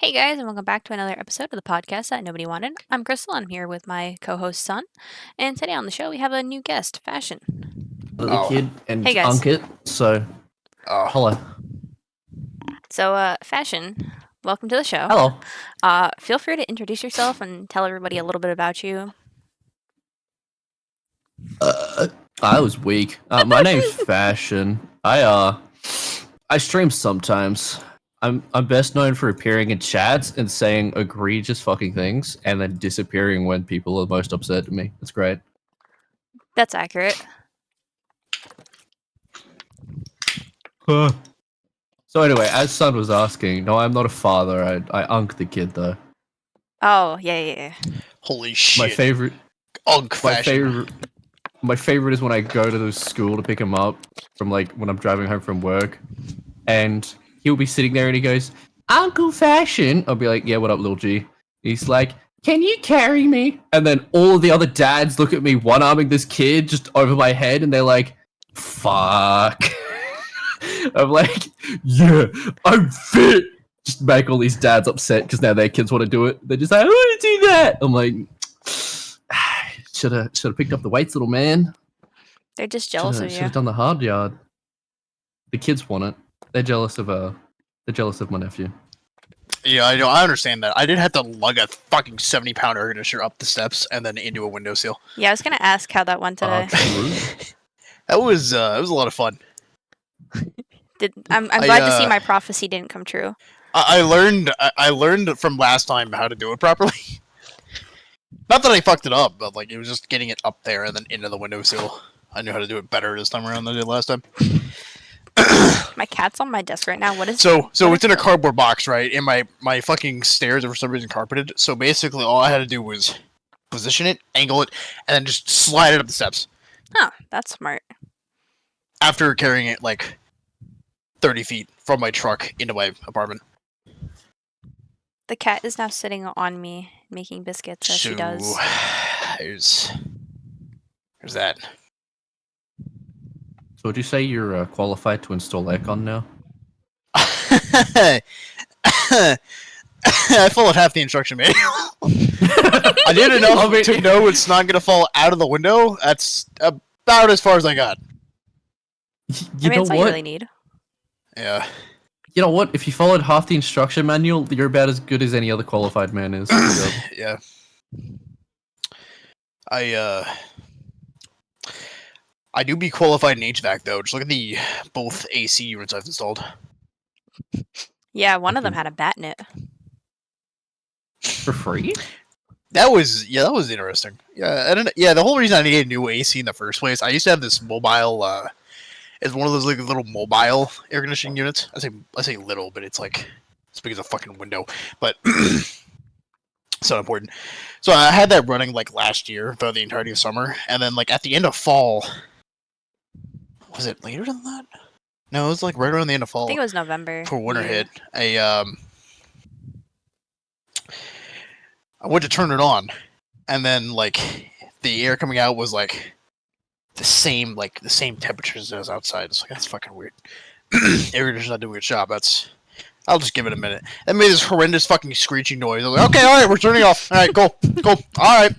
Hey guys, and welcome back to another episode of the podcast that nobody wanted. I'm Crystal. I'm here with my co-host Son, and today on the show we have a new guest, Fashion. Little Oh, kid and Hey, guys. Unkit. So, oh, hello. So, Fashion, welcome to the show. Hello. Feel free to introduce yourself and tell everybody a little bit about you. I was weak. My name's Fashion. I stream sometimes. I'm best known for appearing in chats and saying egregious fucking things and then disappearing when people are most upset at me. It's great. That's accurate. So anyway, as Son was asking, no, I'm not a father. I unk the kid though. Oh, yeah. holy shit! My favorite. Ugh, My Fashion. favorite is when I go to the school to pick him up from when I'm driving home from work, and he'll be sitting there and he goes, "Uncle Fashion." I'll be like, "Yeah, what up, little G?" He's like, "Can you carry me?" And then all of the other dads look at me, one-arming this kid just over my head, and they're like, "Fuck." I'm like, "Yeah, I'm fit." Just make all these dads upset because now their kids want to do it. They're just like, "I want to do that." I'm like, should have picked up the weights, little man. They're just jealous of Should you. have done the hard yard. The kids want it. They're jealous of my nephew. Yeah, I know. I understand that. I did have to lug a fucking 70-pound air conditioner up the steps and then into a windowsill. Yeah, I was gonna ask how that went today. True. That was it was a lot of fun. I'm glad to see my prophecy didn't come true. I learned from last time how to do it properly. Not that I fucked it up, but like it was just getting it up there and then into the windowsill. I knew how to do it better this time around than I did last time. My cat's on my desk right now. What is So what it's in a cardboard box, right? And my fucking stairs are for some reason carpeted. So basically, all I had to do was position it, angle it, and then just slide it up the steps. Oh, that's smart. After carrying it like 30 feet from my truck into my apartment. The cat is now sitting on me, making biscuits as she does. There's that. So would you say you're qualified to install aircon now? I followed half the instruction manual. I did enough to know it's not going to fall out of the window. That's about as far as I got. You know it's all what? you really need. Yeah. You know what? If you followed half the instruction manual, you're about as good as any other qualified man is. Yeah. I do be qualified in HVAC though. Just look at the both AC units I've installed. Yeah, one of them had a bat in it. For free? That was interesting. Yeah, the whole reason I needed a new AC in the first place, I used to have this mobile. It's one of those like little mobile air conditioning units. I say little, but it's like as big as a fucking window. But it's not important. So I had that running like last year throughout the entirety of summer, and then like at the end of fall. Was it later than that? No, it was like right around the end of fall. I think it was November. Before winter hit. I went to turn it on, and then like the air coming out was like the same temperatures as outside. It's like that's fucking weird. Air conditioner's not doing its job. I'll just give it a minute. That made this horrendous fucking screeching noise. I was like, okay, all right, we're turning off. All right, go. All right.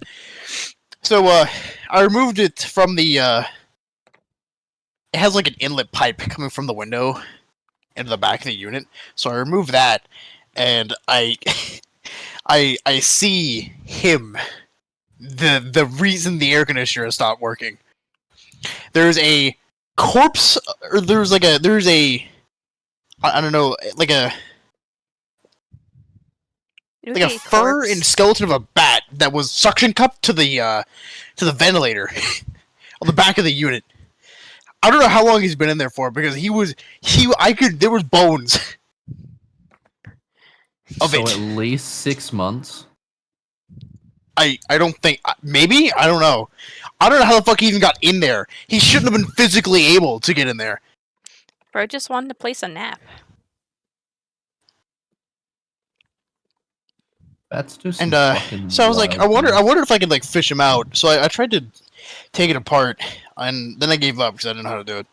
So I removed it from the. It has like an inlet pipe coming from the window into the back of the unit. So I remove that, and I see him. The reason the air conditioner has stopped working. There's a corpse, or there's a I don't know, like a fur and skeleton of a bat that was suction cupped to the ventilator on the back of the unit. I don't know how long he's been in there for because there was bones of so it. at least 6 months. I don't think, maybe? I don't know. I don't know how the fuck he even got in there. He shouldn't have been physically able to get in there. Bro just wanted to place a nap. That's just and so I was like, I wonder if I could like fish him out. So I tried to take it apart, and then I gave up because I didn't know how to do it.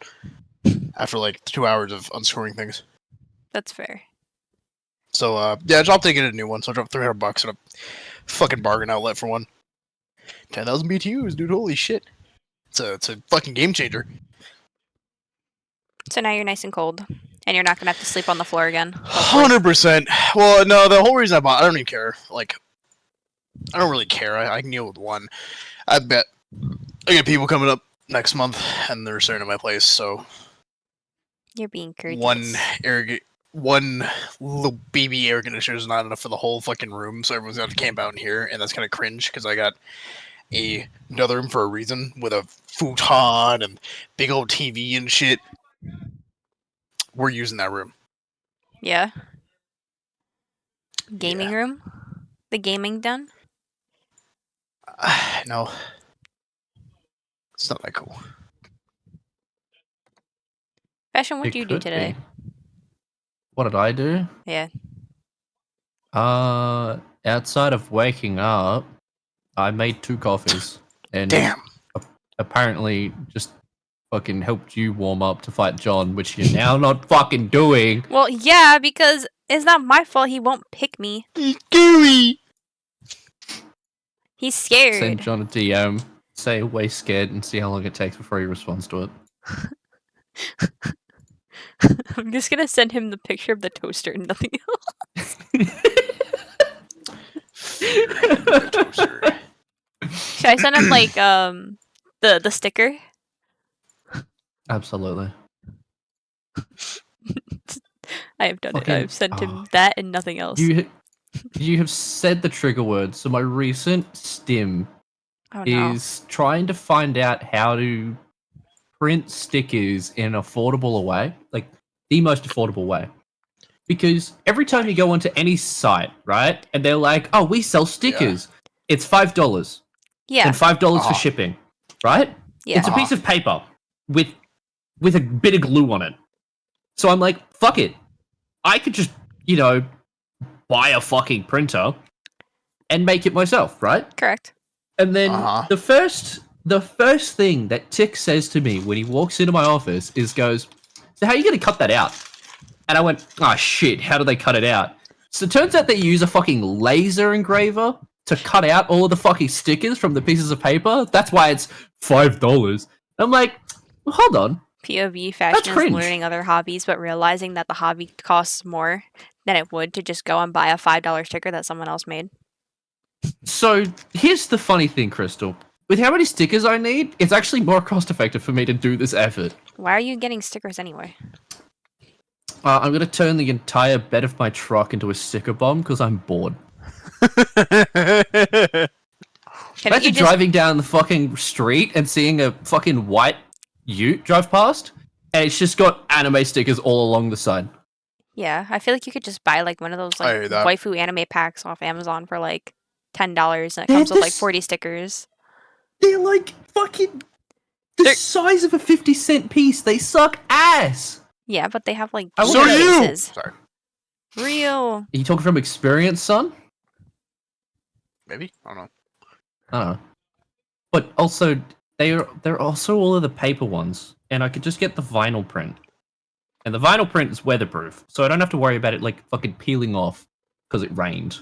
After like 2 hours of unscrewing things. That's fair. So yeah, I'll take it a new one. So I dropped $300 at a fucking bargain outlet for one. 10,000 BTUs, dude. Holy shit! It's a fucking game changer. So now you're nice and cold, and you're not gonna have to sleep on the floor again. Hopefully. 100%. Well, no, the whole reason I don't even care. Like, I don't really care. I can deal with one. I bet I get people coming up next month, and they're staying at my place. So You're being courteous. one little baby air conditioner is not enough for the whole fucking room. So everyone's got to camp out in here, and that's kind of cringe because I got another room for a reason with a futon and big old TV and shit. We're using that room. Yeah. Gaming room? The gaming done? No. It's not that cool. Fashion, what It did you do could today? be. What did I do? Yeah. Outside of waking up, I made 2 coffees. And Damn. apparently just fucking helped you warm up to fight John, which you're now not fucking doing. Well, yeah, because it's not my fault he won't pick me. He's gooey. He's scared. Send John a DM, say way scared, and see how long it takes before he responds to it. I'm just gonna send him the picture of the toaster and nothing else. Should I send him like the sticker? Absolutely. I have done Okay. it. I've sent him that and nothing else. You have said the trigger word. So my recent stim Oh no. is trying to find out how to print stickers in an affordable way, like the most affordable way. Because every time you go onto any site, right, and they're like, "Oh, we sell stickers," it's $5 Yeah. and $5 for shipping, right? Yeah. It's a piece of paper with a bit of glue on it. So I'm like, fuck it. I could just, buy a fucking printer and make it myself, right? Correct. And then the first thing that Tick says to me when he walks into my office goes, "So how are you going to cut that out?" And I went, "Oh shit, how do they cut it out?" So it turns out they use a fucking laser engraver to cut out all of the fucking stickers from the pieces of paper. That's why it's $5. I'm like, well, hold on. POV fashion is cringe. learning other hobbies, but realizing that the hobby costs more than it would to just go and buy a $5 sticker that someone else made. So here's the funny thing, Crystal. With how many stickers I need, it's actually more cost effective for me to do this effort. Why are you getting stickers anyway? I'm going to turn the entire bed of my truck into a sticker bomb because I'm bored. Imagine driving down the fucking street and seeing a fucking white ute drive past, and it's just got anime stickers all along the side. Yeah, I feel like you could just buy like one of those like waifu anime packs off Amazon for like $10, and it comes with like 40 stickers. They're like fucking the size of a 50-cent piece. They suck ass. Yeah, but they have like so you. faces. Sorry. Real. Are you talking from experience, son? Maybe. I don't know. I don't know. But also, they're also all of the paper ones, and I could just get the vinyl print. And the vinyl print is weatherproof, so I don't have to worry about it like fucking peeling off because it rained.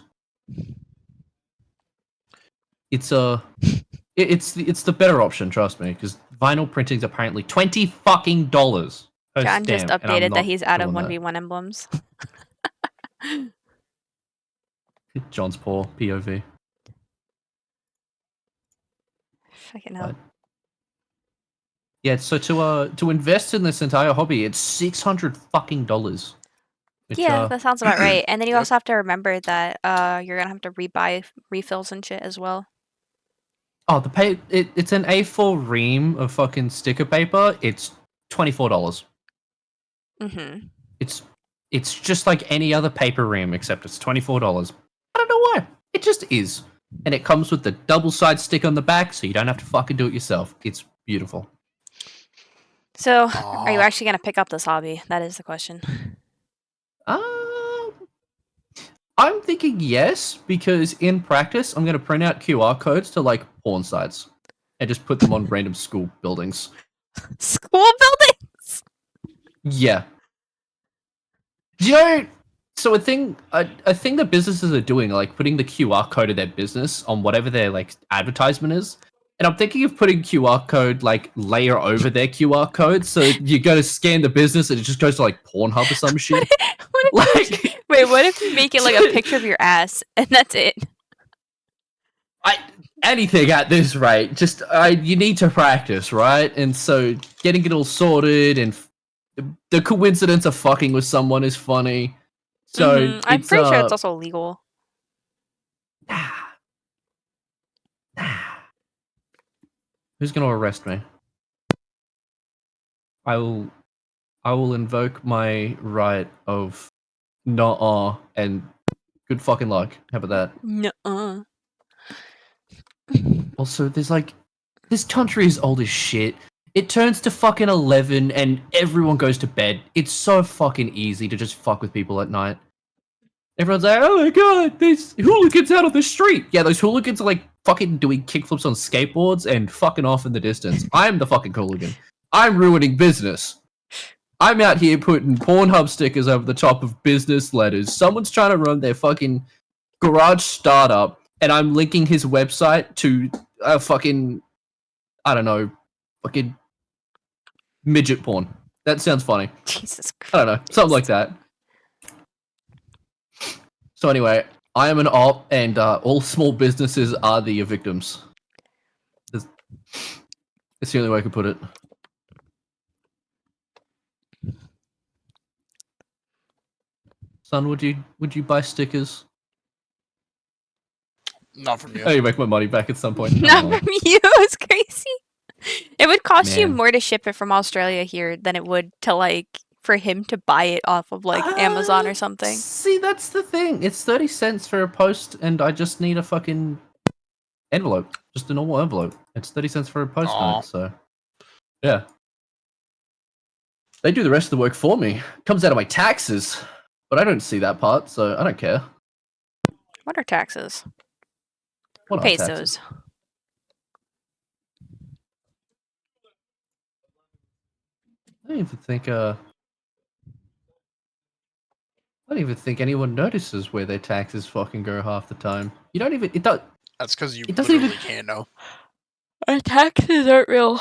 It's it's the better option, trust me, because vinyl printing is apparently $20 fucking. John just updated that he's out of 1v1 emblems. John's poor POV. Fucking hell. Yeah, so to invest in this entire hobby, it's $600 fucking. Yeah, that sounds about right. And then you also have to remember that you're gonna have to rebuy refills and shit as well. Oh, it's an A4 ream of fucking sticker paper. It's $24. Mm-hmm. It's just like any other paper ream, except it's $24. I don't know why. It just is. And it comes with the double-side stick on the back, so you don't have to fucking do it yourself. It's beautiful. So, are you actually gonna pick up this hobby? That is the question. I'm thinking yes, because in practice, I'm going to print out QR codes to like porn sites and just put them on random school buildings. School buildings? Yeah. So a thing that businesses are doing, like putting the QR code of their business on whatever their like advertisement is. And I'm thinking of putting QR code like layer over their QR code, so you go to scan the business and it just goes to like Pornhub or some shit. What if you make it like a picture of your ass and that's it? Anything at this rate, just you need to practice, right? And so getting it all sorted and the coincidence of fucking with someone is funny. So I'm pretty sure it's also illegal. Who's gonna arrest me? I will invoke my right of nuh-uh and good fucking luck. How about that? Nuh-uh. Also, this country is old as shit. It turns to fucking 11 and everyone goes to bed. It's so fucking easy to just fuck with people at night. Everyone's like, oh my god, there's hooligans out on the street. Yeah, those hooligans are like fucking doing kickflips on skateboards and fucking off in the distance. I'm the fucking hooligan. I'm ruining business. I'm out here putting Pornhub stickers over the top of business letters. Someone's trying to run their fucking garage startup, and I'm linking his website to a fucking, I don't know, fucking midget porn. That sounds funny. Jesus Christ. I don't know, something like that. So anyway, I am an op, and all small businesses are the victims. It's the only way I could put it. Son, would you buy stickers? Not from you. Oh, you make my money back at some point. Not from you. It's crazy. It would cost you Man. more to ship it from Australia here than it would to like for him to buy it off of like Amazon or something. See, that's the thing. It's 30 cents for a post, and I just need a fucking envelope. Just a normal envelope. It's 30 cents for a postcard, so yeah. They do the rest of the work for me. Comes out of my taxes. But I don't see that part, so I don't care. What are taxes? What Who are pays taxes? those? I don't even think anyone notices where their taxes fucking go half the time. You don't even. It does. That's because you It doesn't literally even- can't know. Our taxes aren't real.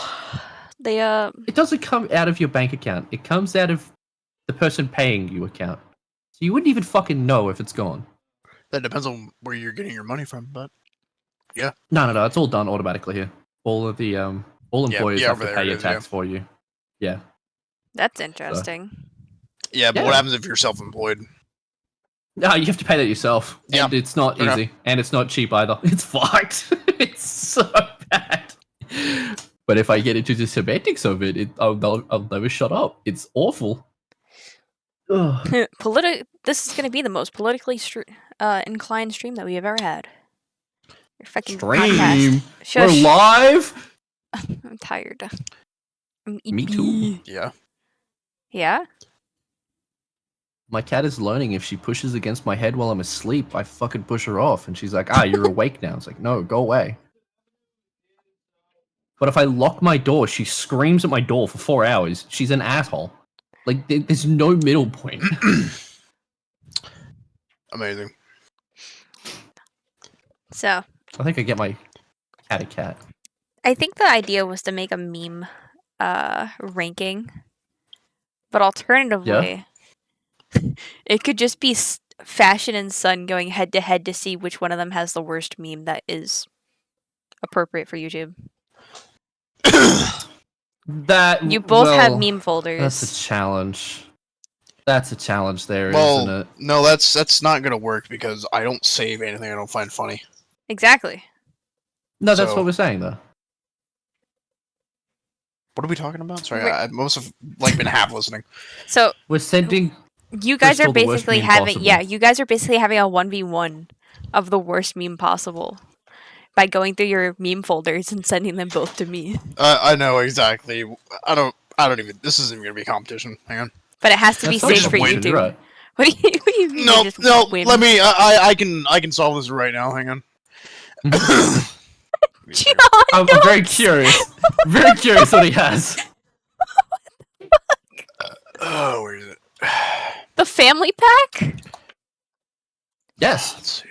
They It doesn't come out of your bank account. It comes out of the person paying you account. So you wouldn't even fucking know if it's gone. That depends on where you're getting your money from, but No. It's all done automatically here. All of the all employers have over to there pay it your is, tax for you. Yeah. that's interesting. yeah. But Yeah. what happens if you're self-employed? No, you have to pay that yourself. Yeah. And it's not Okay. easy. And it's not cheap either. It's fucked. It's so bad. But if I get into the semantics of it, I'll never shut up. It's awful. Ugh. This is going to be the most politically inclined stream that we have ever had. Your fucking podcast. Stream. Shush. We're live. I'm tired. Me too. Yeah. Yeah? My cat is learning if she pushes against my head while I'm asleep, I fucking push her off. And she's like, you're awake now. It's like, no, go away. But if I lock my door, she screams at my door for 4 hours. She's an asshole. Like, there's no middle point. Amazing. So, I think I get my cat a cat. I think the idea was to make a meme ranking. But alternatively, it could just be Fashion and Sun going head to head to see which one of them has the worst meme that is appropriate for YouTube. You both have meme folders. That's a challenge. That's a challenge there, Well, isn't it? no, that's not gonna work because I don't save anything I don't find funny. Exactly. No, that's so- what we're saying, though. What are we talking about? Sorry, We're- I most have been half listening. So We're sending. you guys are Crystal the worst basically meme having possible. you guys are basically having a 1v1 of the worst meme possible by going through your meme folders and sending them both to me. I know exactly. I don't even. This isn't gonna be a competition. Hang on. But it has to be That's not safe for competition, YouTube. you're right. What do you mean? No, you just no. win? Let me. I can solve this right now. Hang on. John, I'm very curious. Very curious what he has. Oh, where is it? the family pack? Yes. Let's see.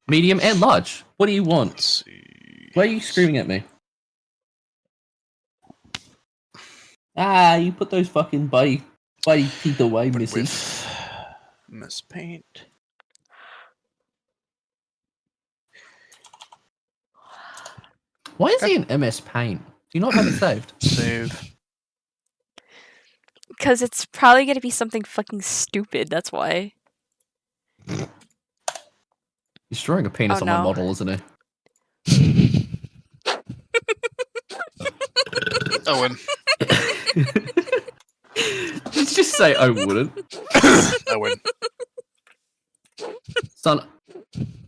Medium and large. What do you want? Let's see. Why are you screaming at me? Ah, you put those fucking bitey teeth away, missy. With Miss Paint. Why is he in MS Paint? Do you not have it saved? Save. Because it's probably gonna be something fucking stupid. That's why. He's drawing a penis on my model, isn't he? Owen. Let's just say I wouldn't. Owen. Son,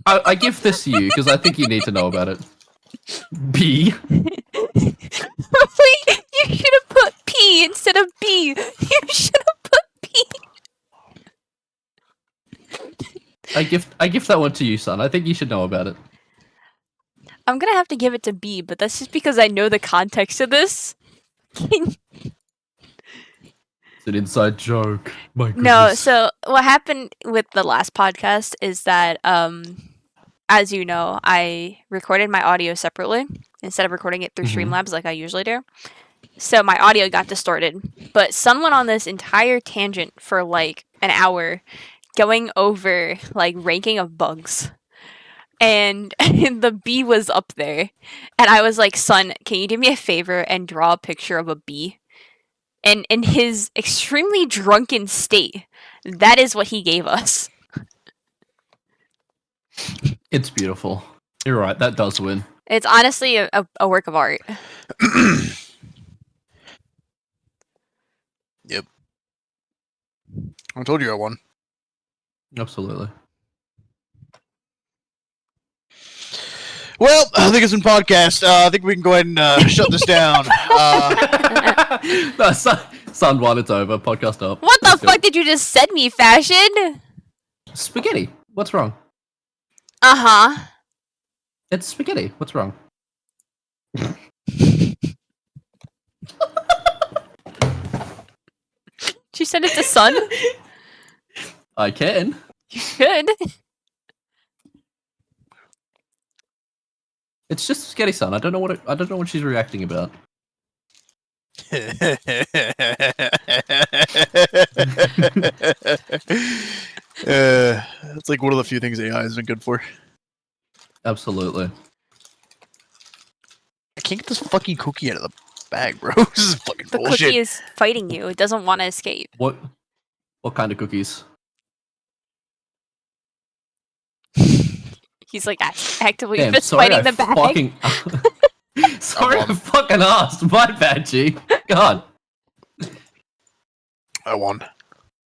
I give this to you because I think you need to know about it. B. Wait, you should have put P instead of B. You should have put P. I gift that one to you, son. I think you should know about it. I'm gonna have to give it to B, but that's just because I know the context of this. It's an inside joke. My goodness. No, so what happened with the last podcast is that, as you know, I recorded my audio separately instead of recording it through Streamlabs like I usually do. So my audio got distorted. But Sun went on this entire tangent for like an hour going over like ranking of bugs. And the bee was up there. And I was like, Sun, can you do me a favor and draw a picture of a bee? And in his extremely drunken state, that is what he gave us. It's beautiful. You're right. That does win. It's honestly a work of art. Yep. I told you I won. Absolutely. Well, I think it's been podcast. I think we can go ahead and shut this down. No, son one, it's over. Podcast up. What the Let's go. fuck did you just send me, Fashion? Spaghetti. What's wrong? Uh-huh. It's spaghetti. What's wrong? Did you send it to Sun? I can. You should. It's just spaghetti, son. I don't know what she's reacting about. It's like one of the few things AI has been good for. Absolutely. I can't get this fucking cookie out of the bag, bro. This is fucking The bullshit. cookie is fighting you. It doesn't want to escape. What kind of cookies? He's like actively Damn, fist sorry, fighting I the bag. fucking. Sorry, I fucking asked. My bad, G. God. I won.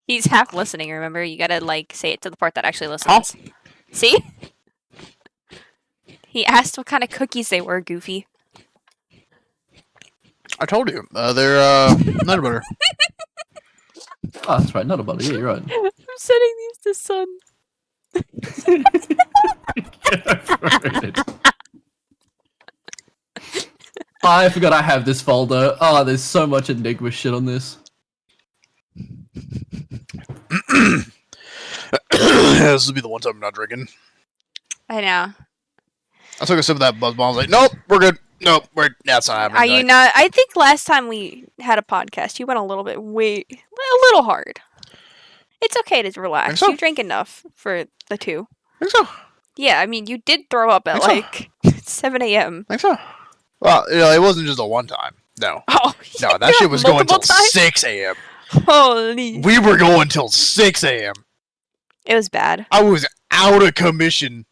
He's half listening, remember? You gotta, like, say it to the part that actually listens. See? He asked what kind of cookies they were, Goofy. I told you. They're nut butter. Oh, that's right. Not a butter. Yeah, you're right. I'm sending these to Sun. I forgot I have this folder. Oh, there's so much Enigma shit on this. This will be the one time I'm not drinking. I know. I took a sip of that buzz bomb. I was like, nope, we're good. Nope, that's not happening. Are you not? I think last time we had a podcast, you went a little bit a little hard. It's okay to relax. So? You drank enough for the two. Think so? Yeah, I mean, you did throw up at Think so? 7 a.m. Think so? Well, it wasn't just a one time. No. Oh, No, that shit was going till multiple times? 6 a.m. Holy. We were going till 6 a.m. It was bad. I was out of commission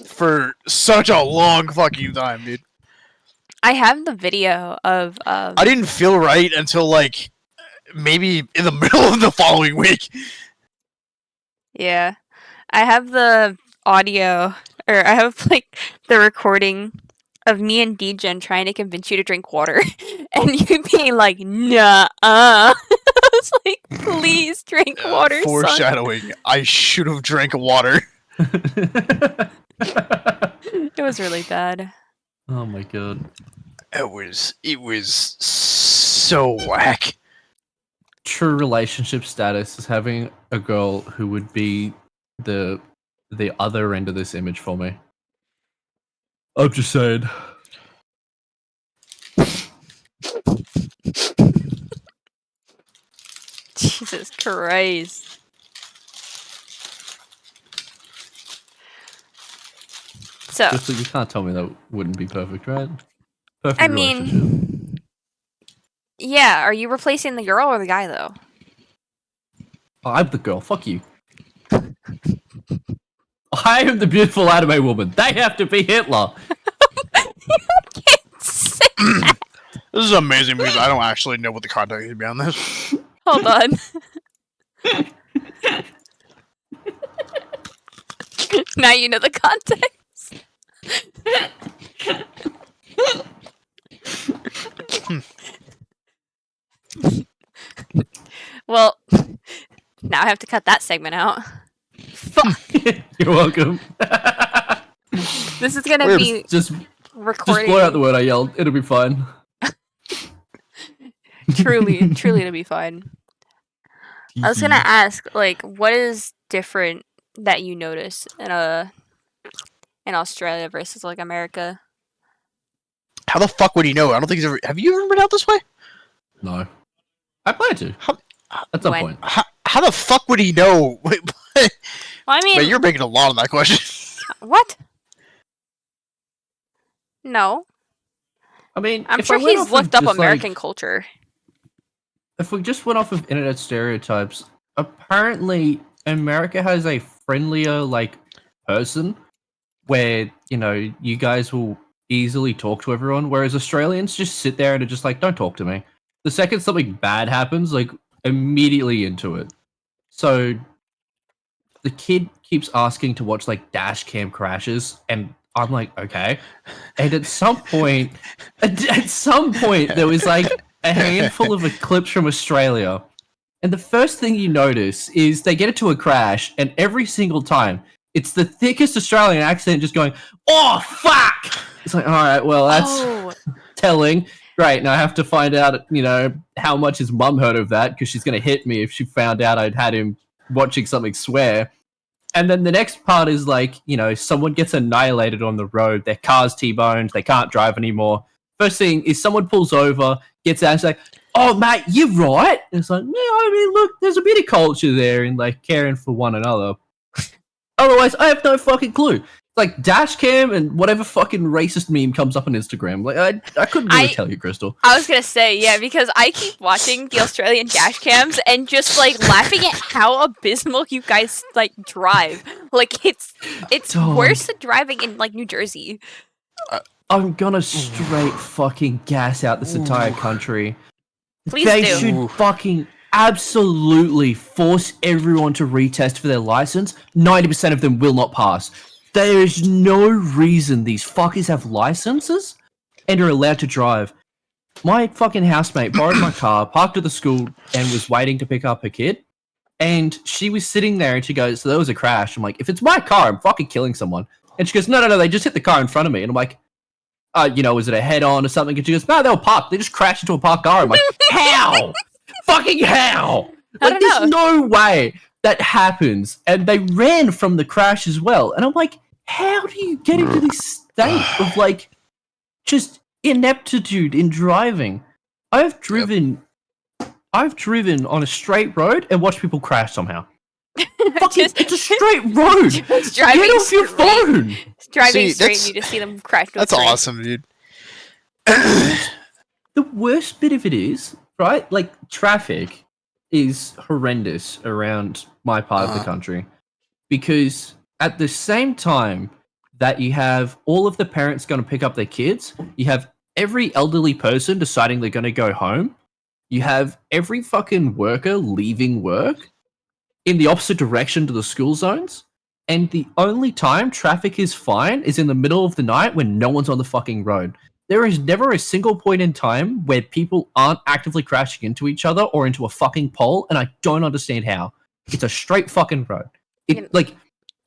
for such a long fucking time, dude. I have the video of. I didn't feel right until like maybe in the middle of the following week. Yeah. I have the audio, or I have like the recording of me and Degen trying to convince you to drink water, and you being like, nah. I was like, please drink water, son. Foreshadowing. I should have drank water. It was really bad. Oh my god. It was so whack. true relationship status is having a girl who would be the other end of this image for me. I'm just saying. Jesus Christ. So, Just you can't tell me that wouldn't be perfect, right? Perfect I relationship. mean, yeah, are you replacing the girl or the guy, though? I'm the girl. Fuck you. I am the beautiful anime woman. They have to be Hitler. This is amazing because I don't actually know what the context is behind this. Hold on. Now you know the context. Well, now I have to cut that segment out. Fuck. You're welcome. This is gonna We're be Just recording. blur out the word I yelled. It'll be fine. truly to be fine. I was gonna ask, like, what is different that you notice in Australia versus like America? How the fuck would he know? I don't think he's ever. Have you ever been out this way? No. I plan to. How- At some When? point. How the fuck would he know? Wait, Well, I mean, you're making a lot of that question. what? No, I mean, I'm if sure I went he's off of looked up just, American like, culture. if we just went off of internet stereotypes, apparently America has a friendlier, like, person where, you know, you guys will easily talk to everyone, whereas Australians just sit there and are just like, don't talk to me. The second something bad happens, like, immediately into it. So the kid keeps asking to watch, like, dash cam crashes, and I'm like, okay. And at some point, there was, like, a handful of clips from Australia. And the first thing you notice is they get into a crash, and every single time, it's the thickest Australian accent just going, oh, fuck! It's like, all right, well, that's telling. Great, now I have to find out, you know, how much his mum heard of that, because she's going to hit me if she found out I'd had him watching something swear. And then the next part is like, you know, someone gets annihilated on the road, their car's T-boned, they can't drive anymore. First thing is someone pulls over, gets out and say, oh, mate, you're right. And it's like, yeah, I mean, look, there's a bit of culture there in, like, caring for one another. Otherwise, I have no fucking clue. Like, dash cam and whatever fucking racist meme comes up on Instagram. Like, I couldn't really tell you, Crystal. I was gonna say, yeah, because I keep watching the Australian dash cams and just, like, laughing at how abysmal you guys, like, drive. Like, it's Dog. worse than driving in, like, New Jersey. I'm gonna straight fucking gas out this entire country. Please They do. should fucking absolutely force everyone to retest for their license. 90% of them will not pass. There is no reason these fuckers have licenses and are allowed to drive. My fucking housemate borrowed my car, parked at the school, and was waiting to pick up her kid. And she was sitting there and she goes, so there was a crash. I'm like, if it's my car, I'm fucking killing someone. And she goes, no, they just hit the car in front of me. And I'm like, you know, was it a head-on or something? And she goes, no, they were parked. They just crashed into a parked car. I'm like, how? Fucking how? I Like, don't there's know. no way that happens. And they ran from the crash as well. And I'm like, how do you get into this state of, like, just ineptitude in driving? I've driven on a straight road and watched people crash somehow. Fucking, it's a straight road. Just driving Get off your straight. phone. Driving See, straight, that's- and you just see them crash. into a That's tree. awesome, dude. The worst bit of it is, right? Like, traffic is horrendous around my part of the country because at the same time that you have all of the parents going to pick up their kids, you have every elderly person deciding they're going to go home, you have every fucking worker leaving work in the opposite direction to the school zones, and the only time traffic is fine is in the middle of the night when no one's on the fucking road. There is never a single point in time where people aren't actively crashing into each other or into a fucking pole, and I don't understand how. It's a straight fucking road. Like,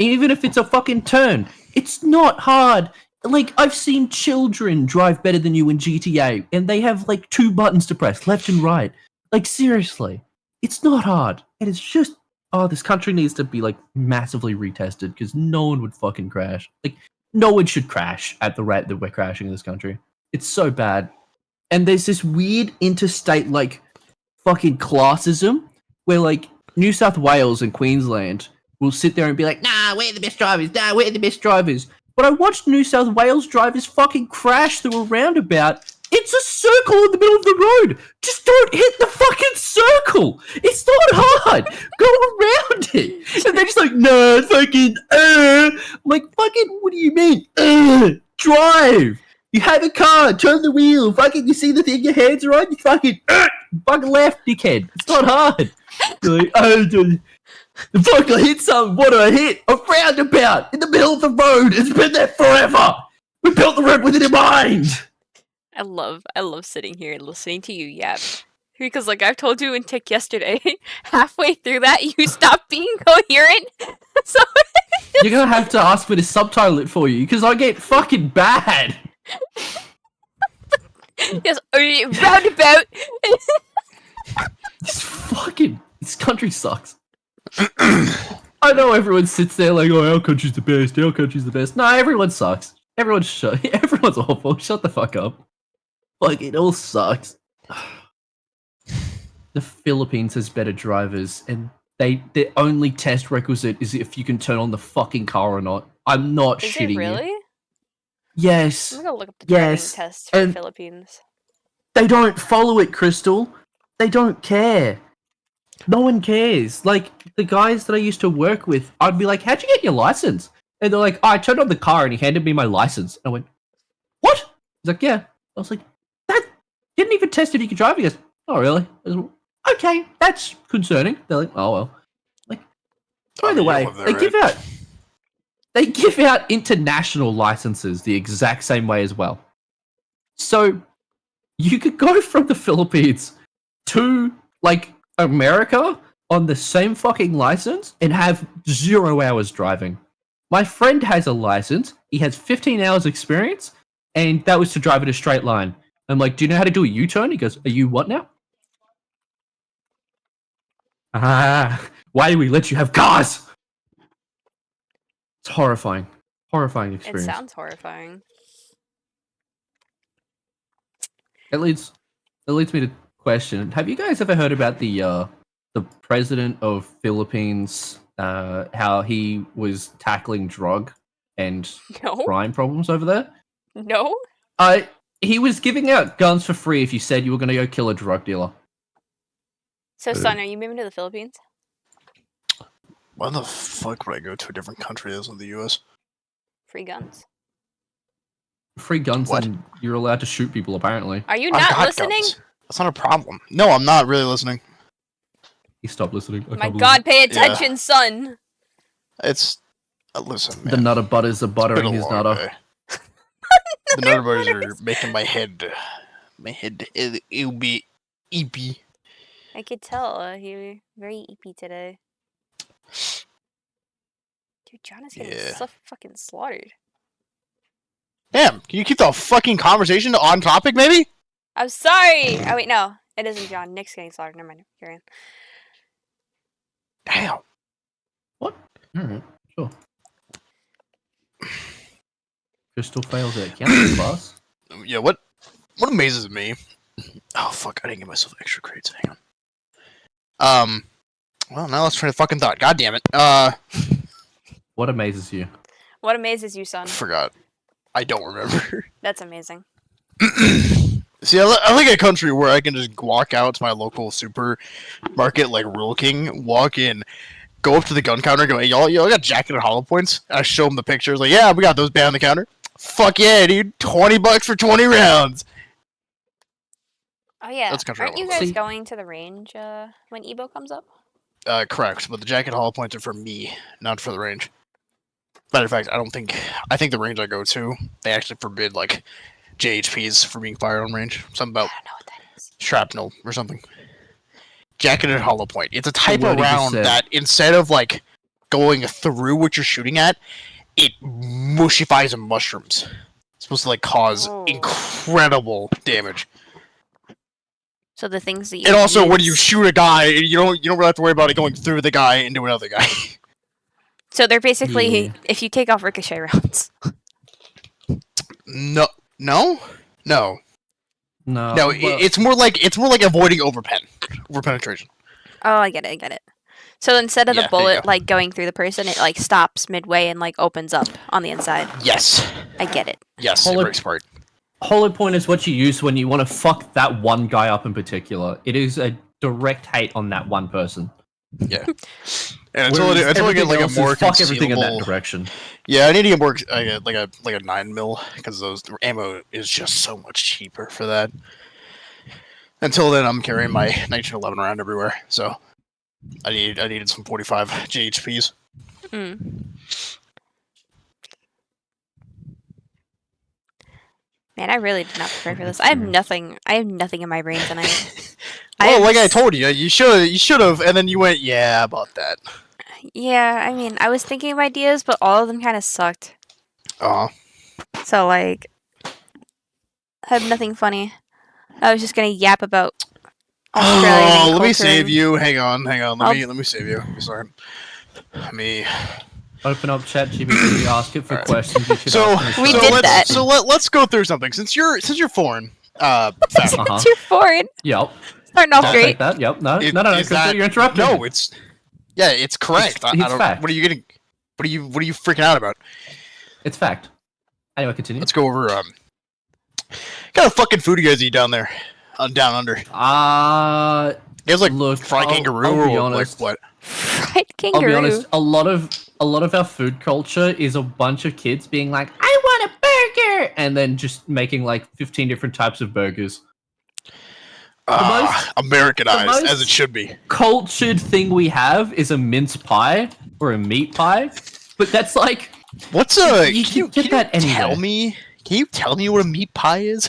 even if it's a fucking turn, it's not hard. Like, I've seen children drive better than you in GTA, and they have, like, 2 buttons to press, left and right. Like, seriously. It's not hard. And it's just, this country needs to be, like, massively retested because no one would fucking crash. Like, no one should crash at the rate that we're crashing in this country. It's so bad. And there's this weird interstate, like, fucking classism where, like, New South Wales and Queensland will sit there and be like, nah, we're the best drivers. Nah, we're the best drivers. But I watched New South Wales drivers fucking crash through a roundabout. It's a circle in the middle of the road. Just don't hit the fucking circle. It's not hard. Go around it. And they're just like, no, fucking, I'm like, fucking, what do you mean? Drive. You have a car. Turn the wheel. Fucking, you see the thing your hands are on? You fucking, fucking left, dickhead. It's not hard. You're like, fuck, I hit something. What do I hit? A roundabout in the middle of the road. It's been there forever. We built the road with it in mind. I love sitting here and listening to you yap. Because, like, I've told you in Tick yesterday, halfway through that, you stopped being coherent. So you're gonna have to ask me to subtitle it for you, because I get fucking bad. Yes, roundabout. This country sucks. I know everyone sits there like, oh, our country's the best, our country's the best. No, everyone sucks. Everyone's awful. Shut the fuck up. Like, it all sucks. The Philippines has better drivers, and their only test requisite is if you can turn on the fucking car or not. I'm not Is shitting it really? you. Yes. I'm gonna look up the driving tests for the Philippines. They don't follow it, Crystal. They don't care. No one cares. Like, the guys that I used to work with, I'd be like, how'd you get your license? And they're like, I turned on the car and he handed me my license. And I went, what? He's like, yeah. I was like, that didn't even test if you could drive. He goes, oh, really? I was, okay, that's concerning. They're like, oh, well. Like, by the way, they give out international licenses the exact same way as well. So, you could go from the Philippines to, like, America on the same fucking license and have 0 hours driving. My friend has a license. He has 15 hours experience, and that was to drive in a straight line. I'm like, do you know how to do a U-turn? He goes, are you what now? Why do we let you have cars? It's horrifying. Horrifying experience. It sounds horrifying. It leads me to question. Have you guys ever heard about the president of Philippines, how he was tackling drug and crime problems over there? No. He was giving out guns for free if you said you were going to go kill a drug dealer. So, son, are you moving to the Philippines? Why the fuck would I go to a different country other than the U.S.? Free guns. Free guns, and you're allowed to shoot people, apparently. Are you not listening? Guns. That's not a problem. No, I'm not really listening. He stopped listening. My God, pay attention, son. It's... listen, man. The Nutter Butters are buttering his nutter. The Nutter Butters are making my head... it'll be eepy. I could tell. You're very eepy today. Dude, John is getting so fucking slaughtered. Damn, can you keep the fucking conversation on topic, maybe? I'm sorry! Oh, wait, no. It isn't John. Nick's getting slaughtered. Never mind. Carry on. Damn. What? Alright, sure. Crystal fails at counting class. Yeah, what amazes me... Oh, fuck, I didn't give myself extra crates. Hang on. Well, now let's try to fucking thought. God damn it. What amazes you? What amazes you, son? Forgot. I don't remember. That's amazing. See, I like a country where I can just walk out to my local supermarket like Rural King, walk in, go up to the gun counter, and go, hey, y'all got jacketed hollow points? I show them the pictures, like, yeah, we got those behind the counter. Fuck yeah, dude. $20 for 20 rounds. Oh, yeah. Aren't you guys going to the range when Evo comes up? Correct, but the jacket hollow points are for me, not for the range. Matter of fact, I think the range I go to, they actually forbid, like, JHPs for being fired on range. Something about shrapnel or something. Jacketed hollow point. It's a type of round that instead of, like, going through what you're shooting at, it mushifies and mushrooms. It's supposed to, like, cause incredible damage. So the things that you And also, when you use- shoot a guy, you don't really have to worry about it going through the guy into another guy. So they're basically Yeah. if you take off ricochet rounds. No. No. It's more like avoiding overpenetration. Oh, I get it. So instead of Yeah, the there you bullet go. like going through the person, it like stops midway and like opens up on the inside. Yes. I get it. Yes, Hold you're it. very smart. Hollow point is what you use when you want to fuck that one guy up in particular. It is a direct hate on that one person. Yeah. And Whereas until I get everything like a else is more fuck everything in that concealable. direction. Yeah, I need to get more like a 9mm because those ammo is just so much cheaper for that. Until then, I'm carrying my 1911 around everywhere, so I needed some 45 GHPs. Mm. Man, I really did not prepare for this. I have nothing in my brain tonight. Well, like I told you, you should have, and then you went, yeah, about that. Yeah, I mean, I was thinking of ideas, but all of them kind of sucked. Uh-huh. So like, I have nothing funny. I was just gonna yap about Australian and let me culture save and- you. Hang on. Let I'll- me save you. Sorry. Let me. Open up ChatGPT, ask it for Alright. questions. You should So ask We yourself. did let's that. let's go through something. Since you're foreign, Fab, Uh-huh. Too foreign. Yep. Starting off I'll great. take that. Yep. No. Is Because that- you're interrupting. no, it's correct. I It's don't. fact. What are you getting? What are you freaking out about? It's fact. Anyway, continue. Let's go over. What kind of fucking food do you guys eat down there? Down under. You guys like Look, fried kangaroo I'll be or honest. like what? Fried I'll kangaroo. be honest. A lot of our food culture is a bunch of kids being like, "I want a burger," and then just making like 15 different types of burgers. Americanized most- as it should be. Cultured thing we have is a mince pie or a meat pie, but that's like What's You can get that tell anywhere. me? Can you tell me what a meat pie is?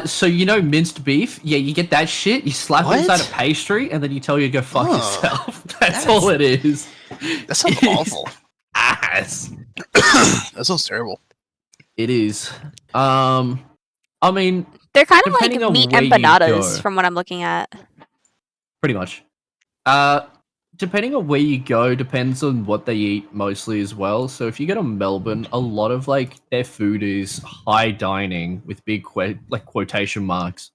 So you know minced beef? Yeah, you get that shit, you slap What? it inside a pastry, and then you tell you to go fuck Oh, yourself. That's that's- all it is. That sounds awful. Ass. That sounds terrible. It is. I mean, They're kind of like depending on meat where you empanadas go. from what I'm looking at. pretty much. Depending on where you go, depends on what they eat mostly as well. So if you go to Melbourne, a lot of like their food is high dining with big quotation marks,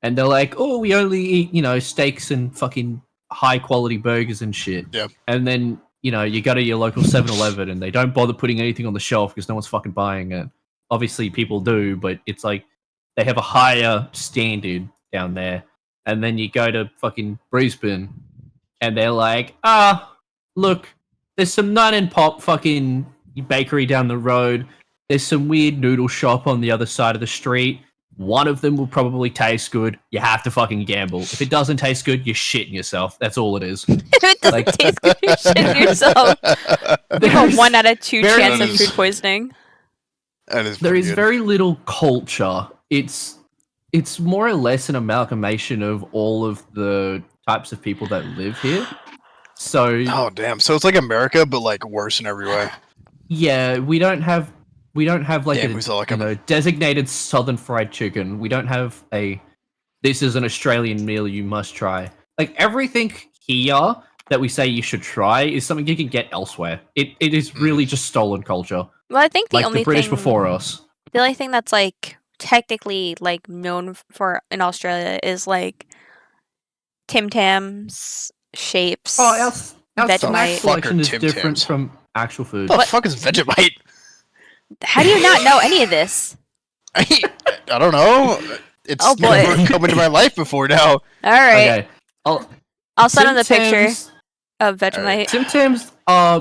and they're like, "Oh, we only eat steaks and fucking high quality burgers and shit." Yeah. And then you go to your local 7-Eleven and they don't bother putting anything on the shelf because no one's fucking buying it. Obviously, people do, but it's like they have a higher standard down there. And then you go to fucking Brisbane and they're like, look, there's some nut and pop fucking bakery down the road. There's some weird noodle shop on the other side of the street. One of them will probably taste good. You have to fucking gamble. If it doesn't taste good, you're shitting yourself. That's all it is. If it doesn't Like- taste good, you're shitting yourself. You have a 1 out of 2 Very- chance of food poisoning. That is There pretty is good. very little culture. It's more or less an amalgamation of all of the types of people that live here. So Oh damn! So it's like America, but like worse in every way. yeah, we don't have like Damn, we saw like a designated Southern fried chicken. We don't have this is an Australian meal you must try. Like everything here that we say you should try is something you can get elsewhere. It is really just stolen culture, Well, I think the like only the British thing before us. the only thing that's like technically like known for in Australia is like Tim Tams, shapes. Oh, our Vegemite. snack selection is Tim different Tams. from actual food. What the fuck is Vegemite? How do you not know any of this? I don't know. It's Oh, boy. never come into my life before now. All right, Okay. I'll I'll send him the Tim picture Tams- of Vegemite. Tim Tams are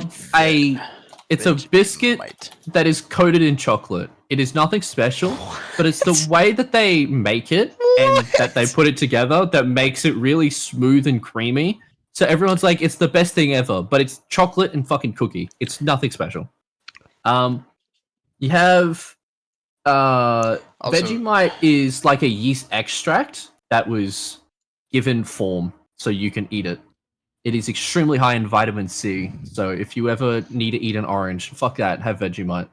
it's a biscuit Vegemite. that is coated in chocolate. It is nothing special, but it's the way that they make it and that they put it together that makes it really smooth and creamy. So everyone's like, it's the best thing ever, but it's chocolate and fucking cookie. It's nothing special. You have Also- Vegemite is like a yeast extract that was given form so you can eat it. It is extremely high in vitamin C. So if you ever need to eat an orange, fuck that, have Vegemite.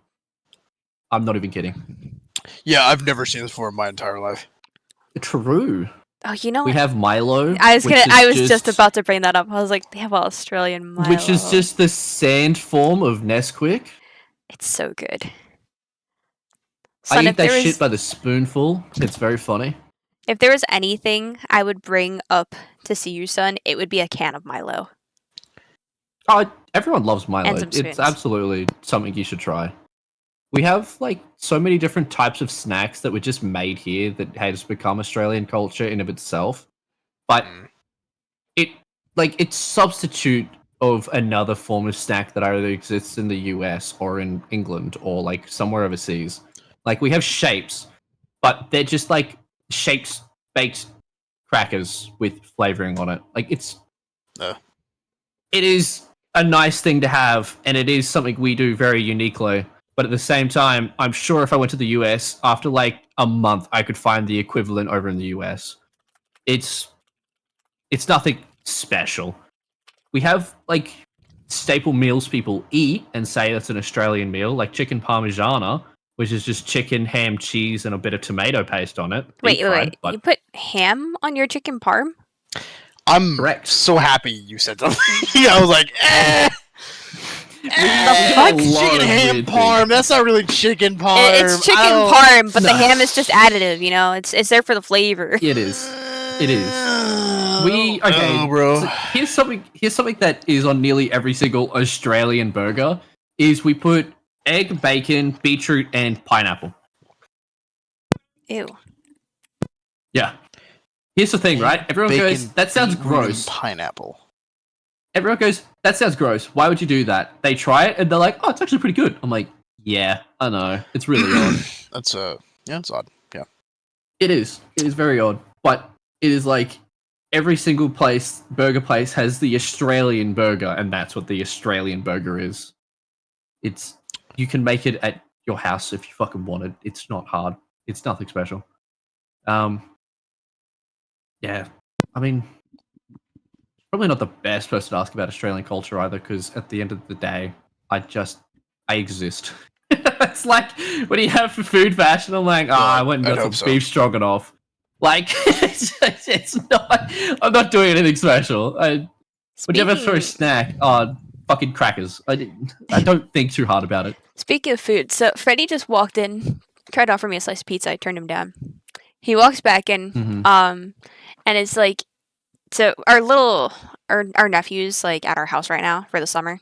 I'm not even kidding. Yeah, I've never seen this before in my entire life. True. Oh, you know We what? have Milo. I was which just about to bring that up. I was like, they have Australian Milo. Which is just the sand form of Nesquik. It's so good. I Son, eat that shit by the spoonful. It's very funny. if there was anything I would bring up to see you, son, it would be a can of Milo. Oh, everyone loves Milo. And some spoons. It's absolutely something you should try. We have like so many different types of snacks that were just made here that has become Australian culture in of itself. But it's substitute of another form of snack that either exists in the US or in England or like somewhere overseas. Like we have shapes, but they're just like shapes baked crackers with flavoring on it. Like it is a nice thing to have, and it is something we do very uniquely. But at the same time, I'm sure if I went to the US after like a month, I could find the equivalent over in the US. It's nothing special. We have like staple meals people eat and say that's an Australian meal, like chicken parmigiana, which is just chicken, ham, cheese, and a bit of tomato paste on it. Wait. But You put ham on your chicken parm? I'm correct. so happy you said something. I was like, The fuck? chicken ham parm. That's not really chicken parm. It's chicken parm, but the ham is just additive. You know, it's there for the flavor. It is. It is. Bro. So here's something that is on nearly every single Australian burger is we put egg, bacon, beetroot, and pineapple. Ew. Yeah. Here's the thing, right? Everyone goes, that sounds gross. Pineapple. Everyone goes, that sounds gross. Why would you do that? They try it and they're like, oh, it's actually pretty good. I'm like, yeah, I know. It's really odd. That's it's odd. Yeah. It is. It is very odd. But it is like every single burger place has the Australian burger, and that's what the Australian burger is. You can make it at your house if you fucking want it. It's not hard. It's nothing special. Yeah. I mean, probably not the best person to ask about Australian culture either, because at the end of the day, I exist. It's like when you have food fashion, I'm like, I went and got some beef stroganoff. Like, it's not. I'm not doing anything special. Would you ever throw a snack on fucking crackers? I don't think too hard about it. Speaking of food, so Freddie just walked in, tried to offer me a slice of pizza. I turned him down. He walks back in, and it's like, so our nephew's like at our house right now for the summer.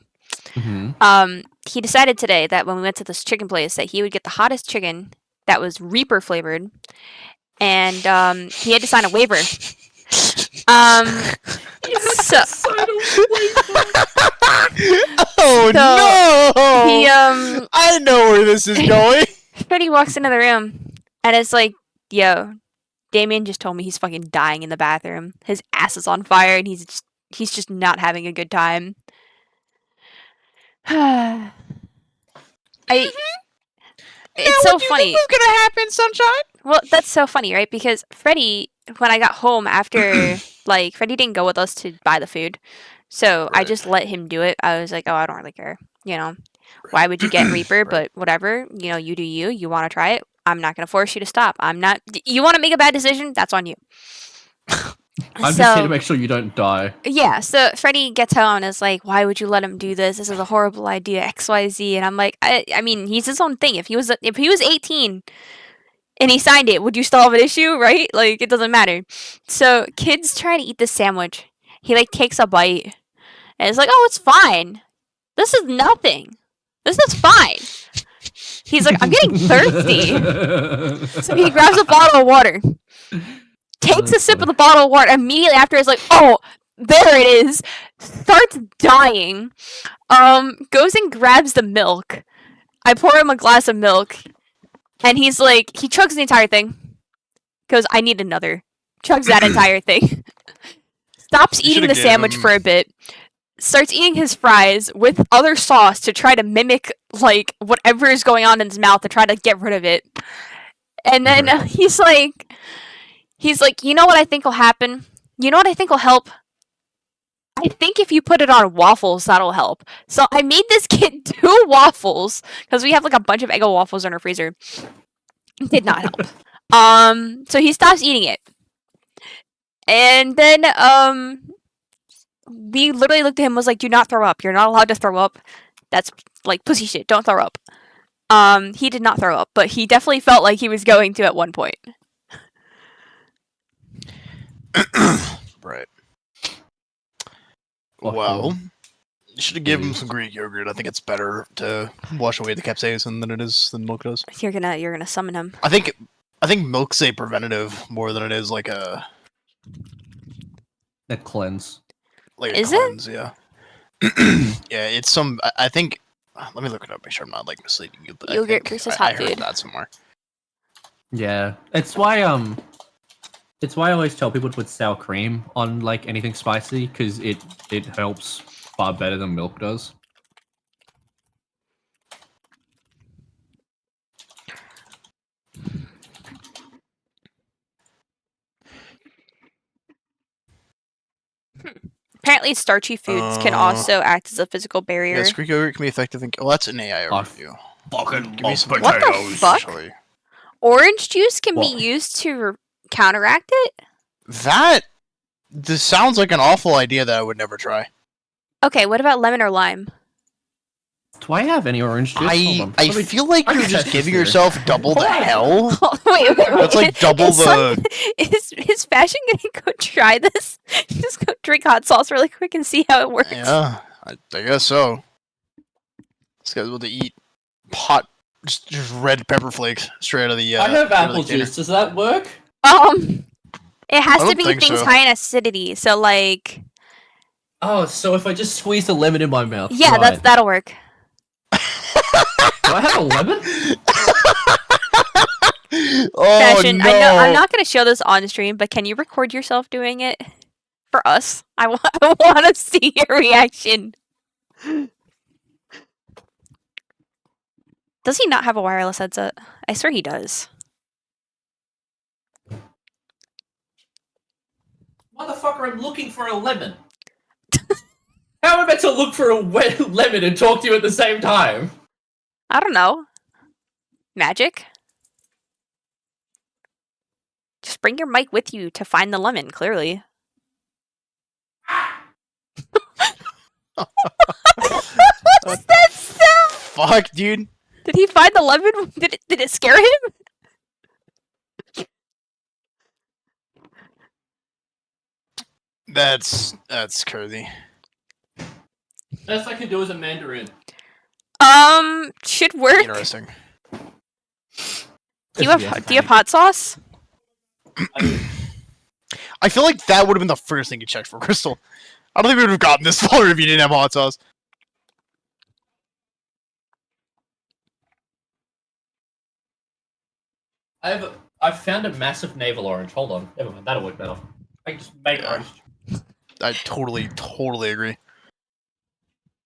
He decided today that when we went to this chicken place that he would get the hottest chicken that was Reaper flavored, and he had to sign a waiver. No! I know where this is going. Freddie walks into the room and it's like, yo, Damien just told me he's fucking dying in the bathroom. His ass is on fire and he's just not having a good time. It's so funny. What's gonna happen, sunshine? Well, that's so funny, right? Because Freddie, when I got home after, like, Freddie didn't go with us to buy the food, so I just let him do it. I was like, oh, I don't really care, you know. Why would you get Reaper? But whatever, you know, you do you. You want to try it. I'm not gonna force you to stop. I'm not. You want to make a bad decision? That's on you. I'm just here to make sure you don't die. Yeah, so Freddie gets home and is like, why would you let him do this? This is a horrible idea, XYZ. And I'm like, I mean, he's his own thing. If he was 18 and he signed it, would you still have an issue, right? Like, it doesn't matter. So kids try to eat this sandwich. He, like, takes a bite. And it's like, oh, it's fine. This is nothing. This is fine. He's like, I'm getting thirsty. So he grabs a bottle of water. Takes a sip of the bottle of water. Immediately after, is like, oh, there it is. Starts dying. Goes and grabs the milk. I pour him a glass of milk. And he's like, he chugs the entire thing. Goes, I need another. Chugs that entire thing. Stops eating the sandwich for a bit. Starts eating his fries with other sauce to try to mimic, like, whatever is going on in his mouth to try to get rid of it. And then he's like, you know what I think will happen? You know what I think will help? I think if you put it on waffles, that'll help. So I made this kid 2 waffles, because we have like a bunch of Eggo waffles in our freezer. Did not help. So he stops eating it. And then we literally looked at him and was like, do not throw up. You're not allowed to throw up. That's like pussy shit. Don't throw up. He did not throw up, but he definitely felt like he was going to at one point. Right. Fuck Well, him. you should have given him some Greek yogurt. I think it's better to wash away the capsaicin than milk does. You're gonna summon him. I think milk's a preventative more than it is like a cleanse. Is it? cleanse. Yeah. Yeah, it's some. I think. Let me look it up. Make sure I'm not like misleading you. But Yogurt I think versus I hot heard food. that somewhere. Yeah, it's why I always tell people to put sour cream on like anything spicy because it helps far better than milk does. Apparently, starchy foods can also act as a physical barrier. Yes, Greek yogurt can be effective. Well, that's an AI overview. Fucking Give me some What the fuck? actually. Orange juice can What? be used to counteract it? This sounds like an awful idea that I would never try. Okay, what about lemon or lime? Do I have any orange juice? Hold on. I Let me- feel like I you're can just test giving this yourself double the hell. wait. That's like double is is Fashion gonna go try this? Just go drink hot sauce really quick and see how it works. Yeah, I guess so. This guy's able to eat hot, just red pepper flakes straight out of the. I have out of apple the container. juice. Does that work? It has I to don't be think things so. high in acidity. So like, Oh, so if I just squeeze a lemon in my mouth, yeah, right. that'll work. Do I have a lemon? Oh Fashion. no! I know I'm not gonna show this on stream, but can you record yourself doing it for us? I want to see your reaction. Does he not have a wireless headset? I swear he does. Motherfucker, I'm looking for a lemon. How am I meant to look for a lemon and talk to you at the same time? I don't know. Magic? Just bring your mic with you to find the lemon, clearly. What's that sound? Fuck, dude. Did he find the lemon? Did it scare him? That's crazy. Best I can do is a mandarin. Should work. Interesting. Do you have hot sauce? I feel like that would have been the first thing you checked for, Crystal. I don't think we would have gotten this far if you didn't have hot sauce. I've found a massive navel orange. Hold on. Never mind. That'll work better. I can just make Yeah. orange. I totally agree.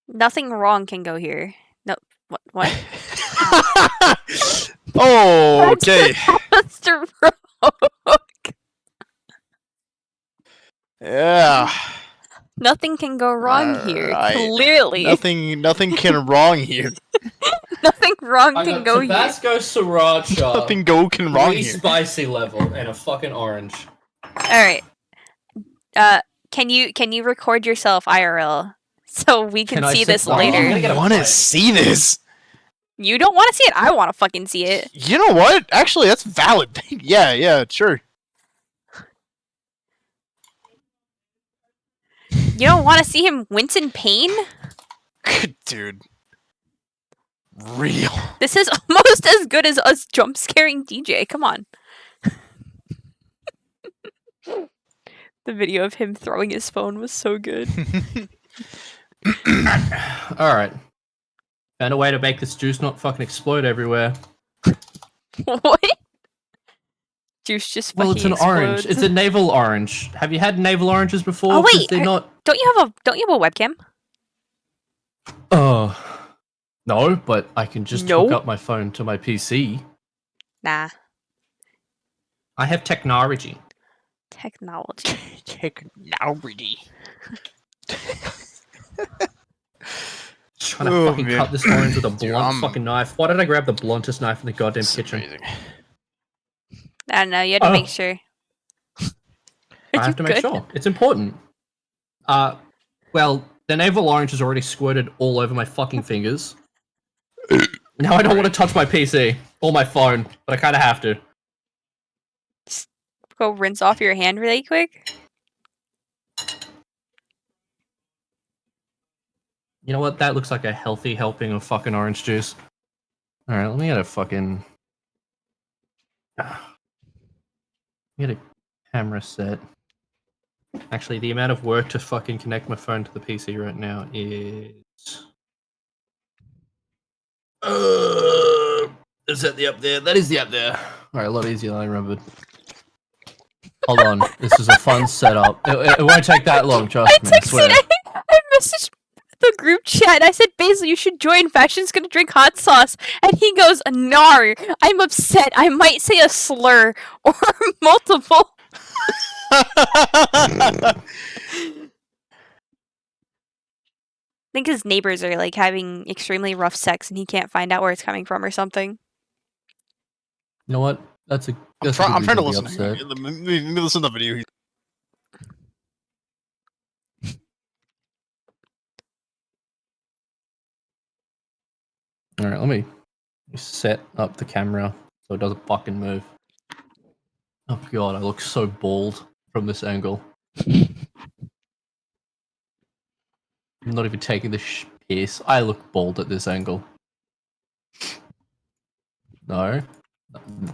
Nothing wrong can go here. No. What? Oh, okay. Mr. Rogue. Yeah. Nothing can go wrong here. Alright. Clearly. Nothing can wrong here. Nothing wrong I can got go here. Tabasco sriracha. Nothing can wrong here. Spicy level and a fucking orange. Alright. Can you record yourself IRL so we can I see sit this down? I'm later? gonna get I a want to plate. see this. You don't want to see it? I want to fucking see it. You know what? Actually, that's valid. Yeah, sure. You don't want to see him wince in pain? Dude. Real. This is almost as good as us jump scaring DJ. Come on. The video of him throwing his phone was so good. Alright. Found a way to make this juice not fucking explode everywhere. What? Juice just fucking Well, it's an orange. explodes. It's a navel orange. Have you had navel oranges before? Oh, 'Cause wait, they're not. Don't you have a webcam? No, but I can just No? hook up my phone to my PC. Nah. I have technology. Technology. Technology. Trying to Oh, fucking man. cut this orange with a Dude, blunt fucking knife. Why did I grab the bluntest knife in the goddamn It's kitchen? amazing. I don't know, you had to Oh. make sure. I have to make sure. It's important. Well, the naval orange has already squirted all over my fucking fingers. Now I don't want to touch my PC or my phone, but I kind of have to. Just go rinse off your hand really quick. You know what? That looks like a healthy helping of fucking orange juice. Alright, let me get a fucking... Get a camera set. Actually, the amount of work to fucking connect my phone to the PC right now is... is that the up there? That is the up there. Alright, a lot easier than I remembered. Hold on, this is a fun setup. It won't take that long, trust me, I swear. I messaged the group chat. I said, Basil, you should join. Fashion's gonna drink hot sauce. And he goes, Nar, I'm upset. I might say a slur or multiple. I think his neighbors are like having extremely rough sex and he can't find out where it's coming from or something. You know what? I'm trying to listen. Let me listen to the video. Alright, let me set up the camera so it doesn't fucking move. Oh god, I look so bald from this angle. I'm not even taking the piss. I look bald at this angle. No.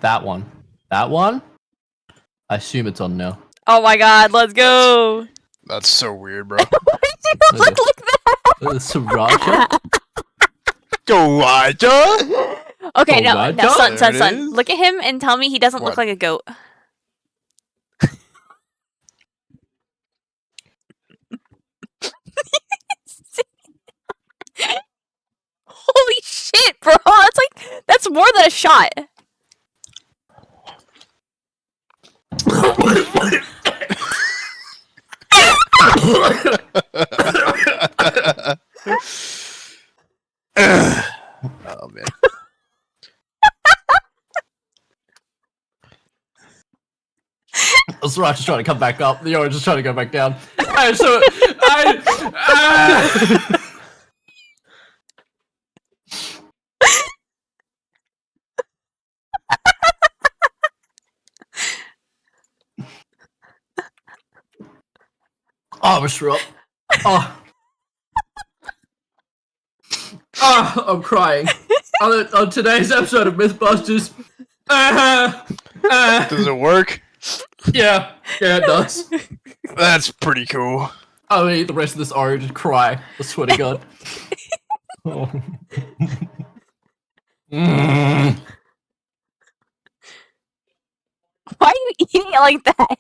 That one. That one? I assume it's on now. Oh my god, let's go! That's so weird, bro. Why did you look like that? Sriracha? Go Raja! Okay, no, son. There it is. Look at him and tell me he doesn't look What? like a goat. Holy shit, bro! That's more than a shot. Oh man. Sriracha's trying to come back up. The orange is trying to go back down. Oh, I'm threw up. Oh. Oh, I'm crying. On today's episode of Mythbusters. Does it work? Yeah, it does. That's pretty cool. I'll eat the rest of this orange and cry. I swear to God. Oh. Why are you eating it like that?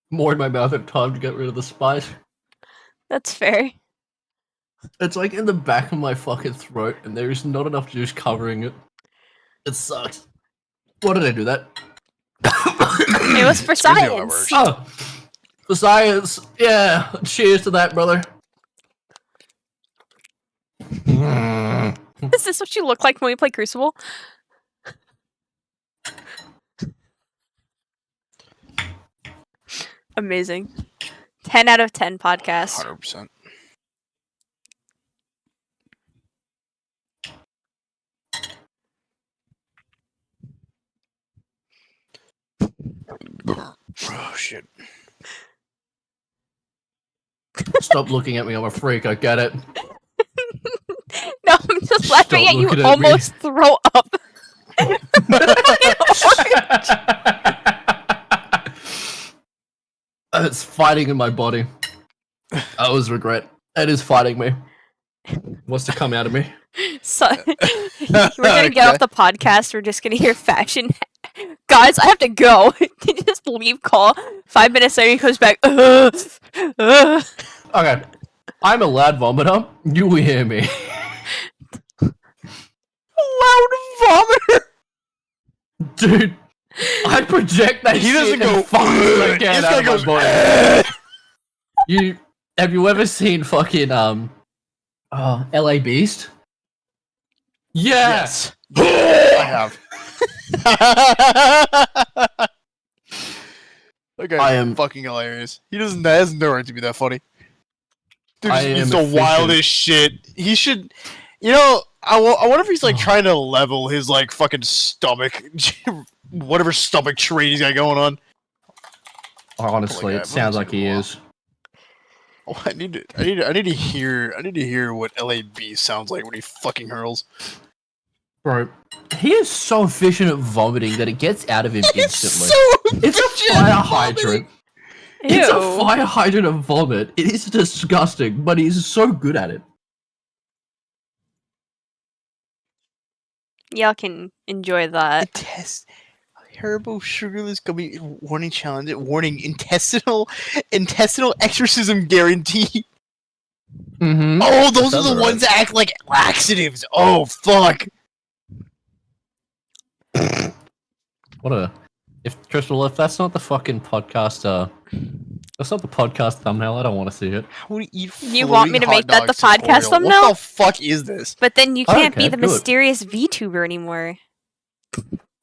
More in my mouth at time to get rid of the spice. That's fair. It's like in the back of my fucking throat, and there is not enough juice covering it. It sucks. Why did I do that? It was for science. Oh, for science. Yeah. Cheers to that, brother. Is this what you look like when we play Crucible? Amazing. 10 out of 10 podcast. 100%. Oh shit. Stop looking at me, I'm a freak, I get it. No, I'm just laughing at you almost throw up. It's fighting in my body. I always regret. It is fighting me. It wants to come out of me. So, we're gonna get off the podcast. We're just gonna hear Fashion. Guys, I have to go. Can you just leave call? 5 minutes later, he comes back. Okay. I'm a loud vomiter. You will hear me. Loud vomiter! Dude, I project that He shit doesn't go. fucking He's out gonna of go. my body. Have you ever seen fucking LA Beast? Yes. I have. That guy's fucking hilarious. He has no right to be that funny. Dude just means the wildest shit. He should, I wonder if he's like trying to level his like fucking stomach, whatever stomach trait he's got going on. Honestly, it sounds like he is. Oh, I need to hear what LAB sounds like when he fucking hurls. Bro, he is so efficient at vomiting that it gets out of him instantly. It's a fire hydrant. It's a fire hydrant of vomit. It is disgusting, but he's so good at it. Y'all can enjoy that. Test herbal sugarless gummy warning challenge. Warning intestinal exorcism guarantee. Mm-hmm. Oh, those are the ones that act like laxatives. Oh fuck. If that's not the fucking podcast, that's not the podcast thumbnail, I don't want to see it. How would you eat You want me to make that the podcast thumbnail? What the fuck is this? But then you can't be the mysterious VTuber anymore.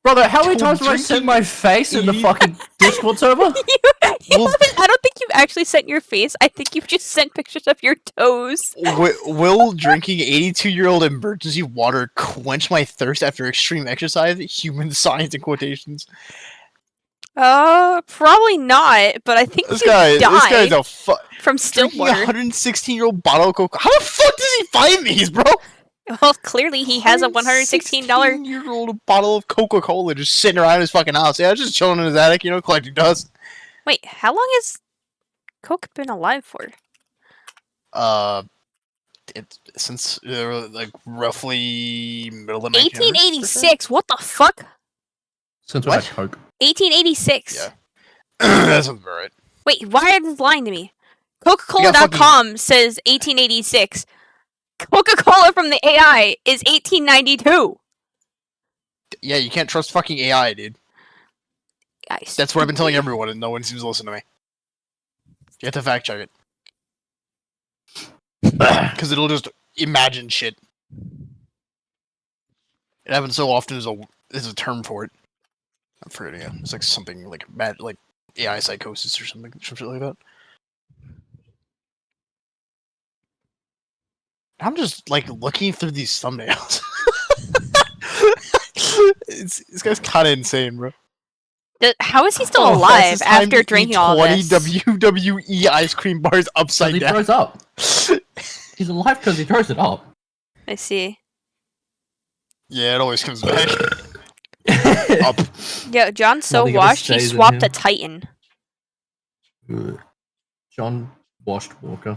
Brother, how many times have I sent my face in the fucking Discord server? I don't think you've actually sent your face. I think you've just sent pictures of your toes. Will drinking 82-year-old emergency water quench my thirst after extreme exercise? Human science in quotations. Probably not. But I think this guy's a from still water. 116-year-old bottle of Coca. How the fuck does he find these, bro? Well, clearly he has a $116 116-year-old bottle of Coca-Cola just sitting around his fucking house. Yeah, just chilling in his attic, collecting dust. Wait, how long has Coke been alive for? Since like roughly middle of the 1886. What the fuck? Since we had Coke. 1886. Yeah, that sounds about right. Wait, why are you lying to me? Coca-Cola.com says 1886. Coca-Cola from the AI is 1892. Yeah, you can't trust fucking AI, dude. That's what I've been telling everyone, and no one seems to listen to me. You have to fact check it. Because it'll just imagine shit. It happens so often there's a term for it. I'm forgetting it. It's like something like bad, like AI psychosis or some shit like that. I'm just like looking through these thumbnails. This guy's kind of insane, bro. How is he still alive after drinking all this? 20 WWE ice cream bars upside down. He throws up. He's alive because he throws it up. I see. Yeah, it always comes back. Up. Yeah, John's so washed, he swapped a Titan. John washed Walker.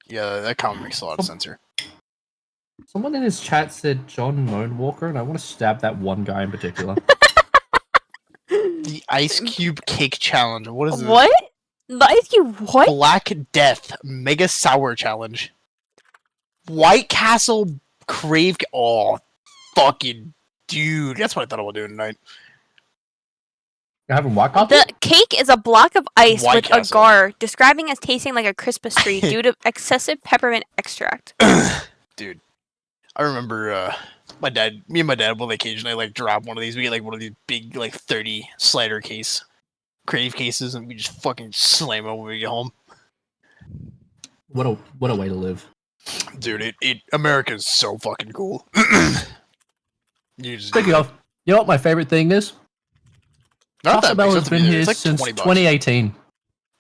Yeah, that comment makes a lot of sense here. Someone in his chat said John Moan Walker, and I want to stab that one guy in particular. The Ice Cube Cake Challenge. What is this? What? The Ice Cube what? Black Death Mega Sour Challenge. White Castle Crave. Oh, fucking dude. That's what I thought I was doing tonight. You're having White Castle? The cake is a block of ice with agar, describing as tasting like a Christmas tree due to excessive peppermint extract. Dude, I remember me and my dad will occasionally like drop one of these. We get like one of these big like 30 slider crave cases, and we just fucking slam them when we get home. What a way to live. Dude, America's so fucking cool. Speaking of, you know what my favorite thing is? Taco Bell has been here since 2018.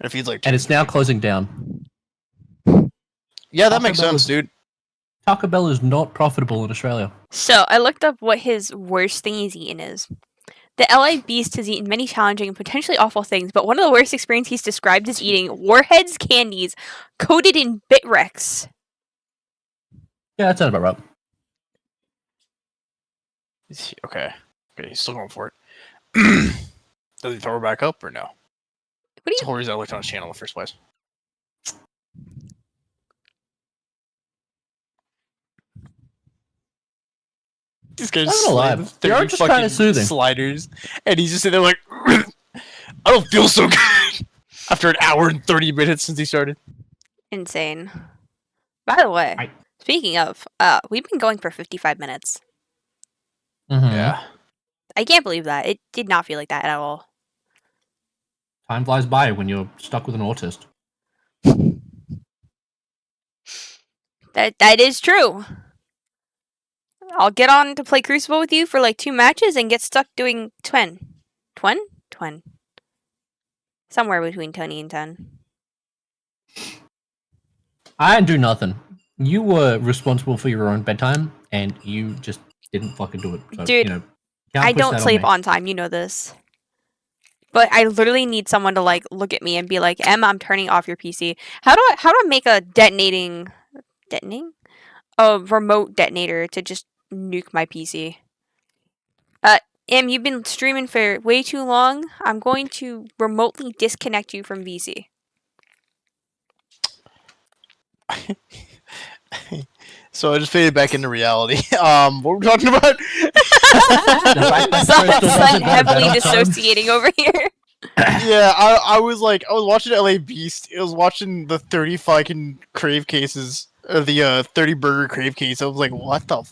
It feels like, and it's now closing down. Yeah, that makes sense, dude. Taco Bell is not profitable in Australia. So I looked up what his worst thing he's eaten is. The LA Beast has eaten many challenging and potentially awful things, but one of the worst experiences he's described is eating Warheads candies coated in Bitrex. Yeah, that sounds about right. Okay, he's still going for it. Does he throw her back up or no? That's the whole reason I looked on his channel in the first place. This guy's alive. You're just kind of soothing sliders, and he's just sitting there like, I don't feel so good. After an hour and 30 minutes since he started. Insane. By the way, speaking of, we've been going for 55 minutes. Mm-hmm. Yeah. I can't believe that. It did not feel like that at all. Time flies by when you're stuck with an autist. That is true. I'll get on to play Crucible with you for like 2 matches and get stuck doing Twin. Somewhere between 20 and 10. I didn't do nothing. You were responsible for your own bedtime, and you just didn't fucking do it. So, Dude, can't I push don't that sleep me. on time, you know this. But I literally need someone to like look at me and be like, "Em, I'm turning off your PC." How do I make a a remote detonator to just nuke my PC? Em, you've been streaming for way too long. I'm going to remotely disconnect you from VC. So I just faded back into reality. What were we talking about? Sun heavily dissociating over here. Yeah, I was watching LA Beast. I was watching the 30 fucking crave cases, the 30 burger crave case. I was like, what the?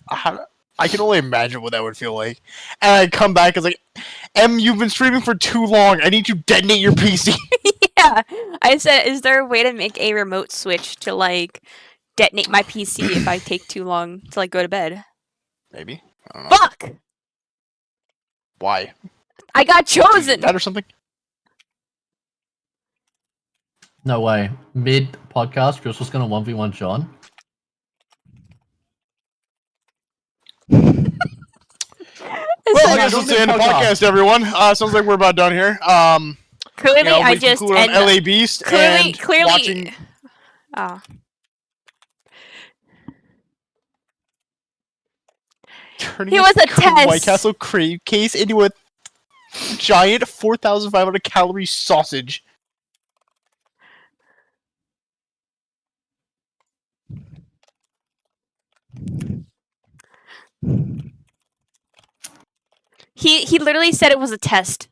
I can only imagine what that would feel like. And I come back, it's like, Em, you've been streaming for too long. I need to detonate your PC. Yeah, I said, is there a way to make a remote switch to like detonate my PC if I take too long to like go to bed? Maybe. I don't know. Fuck! Why? I got chosen. That or something? No way. Mid podcast, Chris was gonna 1v1 John. Well, I guess that's the end of the podcast, everyone. Sounds like we're about done here. Clearly, I just on LA Beast clearly. watching. Oh. Turning It was a test. White Castle crave case into a giant 4,500 calorie sausage. He literally said it was a test,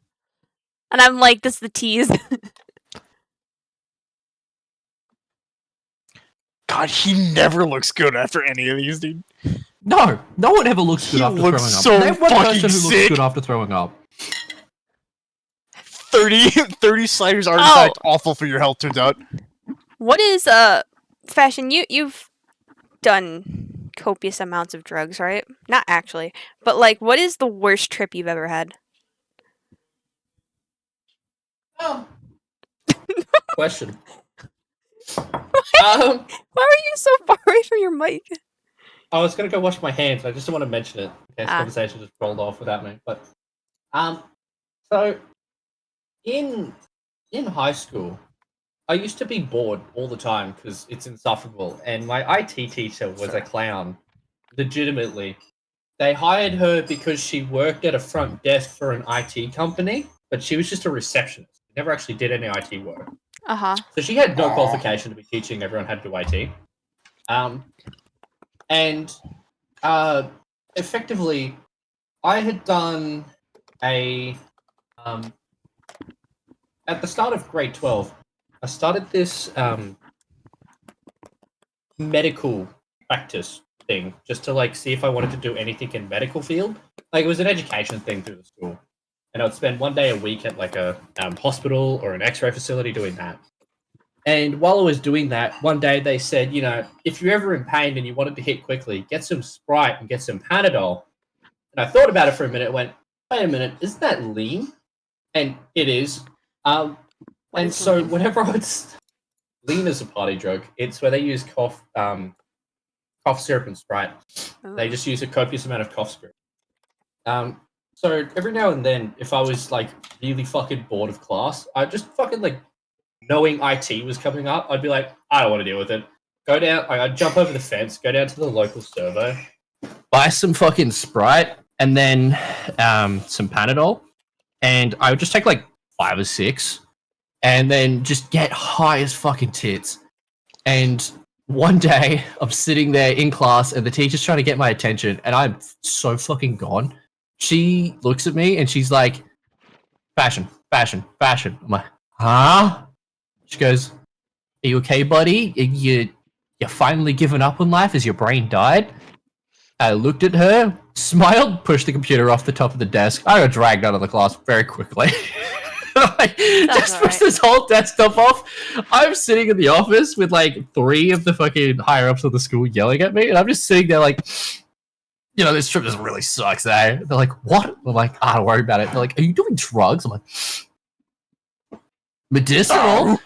and I'm like, this is the tease. God, he never looks good after any of these, dude. No one ever looks good after throwing up. So Name one fucking person who sick. looks good after throwing up. 30 sliders are in fact awful for your health, turns out. What is Fashion? You've done copious amounts of drugs, right? Not actually, but like, what is the worst trip you've ever had? Oh. Question. Why were you so far away from your mic? I was gonna go wash my hands. I just didn't want to mention it. This conversation just rolled off without me. But so in high school, I used to be bored all the time because it's insufferable. And my IT teacher was a clown. Legitimately, they hired her because she worked at a front desk for an IT company, but she was just a receptionist. Never actually did any IT work. So she had no qualification to be teaching everyone how to do IT. And effectively, I had done a at the start of grade 12, I started this medical practice thing just to like see if I wanted to do anything in medical field. Like it was an education thing through the school, and I'd spend one day a week at like a hospital or an X-ray facility doing that. And while I was doing that, one day they said, you know, if you're ever in pain and you wanted to hit quickly, get some Sprite and get some Panadol. And I thought about it for a minute and went, wait a minute, isn't that lean? And it is. And so whenever I would... Lean is a party drug. It's where they use cough syrup and Sprite. They just use a copious amount of cough syrup. So every now and then, if I was like really fucking bored of class, I just fucking like, knowing IT was coming up, I'd be like, I don't want to deal with it. Go down, I'd jump over the fence, go down to the local servo, buy some fucking Sprite, and then some Panadol, and I would just take like 5 or 6, and then just get high as fucking tits. And one day, I'm sitting there in class, and the teacher's trying to get my attention, and I'm so fucking gone. She looks at me, and she's like, Fashion. I'm like, huh? She goes, are you okay, buddy? You finally given up on life? Has your brain died? I looked at her, smiled, pushed the computer off the top of the desk. I got dragged out of the class very quickly. Just pushed this whole desktop off. I'm sitting in the office with like 3 of the fucking higher ups of the school yelling at me, and I'm just sitting there like, this trip just really sucks, eh? They're like, what? I'm like, don't worry about it. They're like, are you doing drugs? I'm like, medicinal?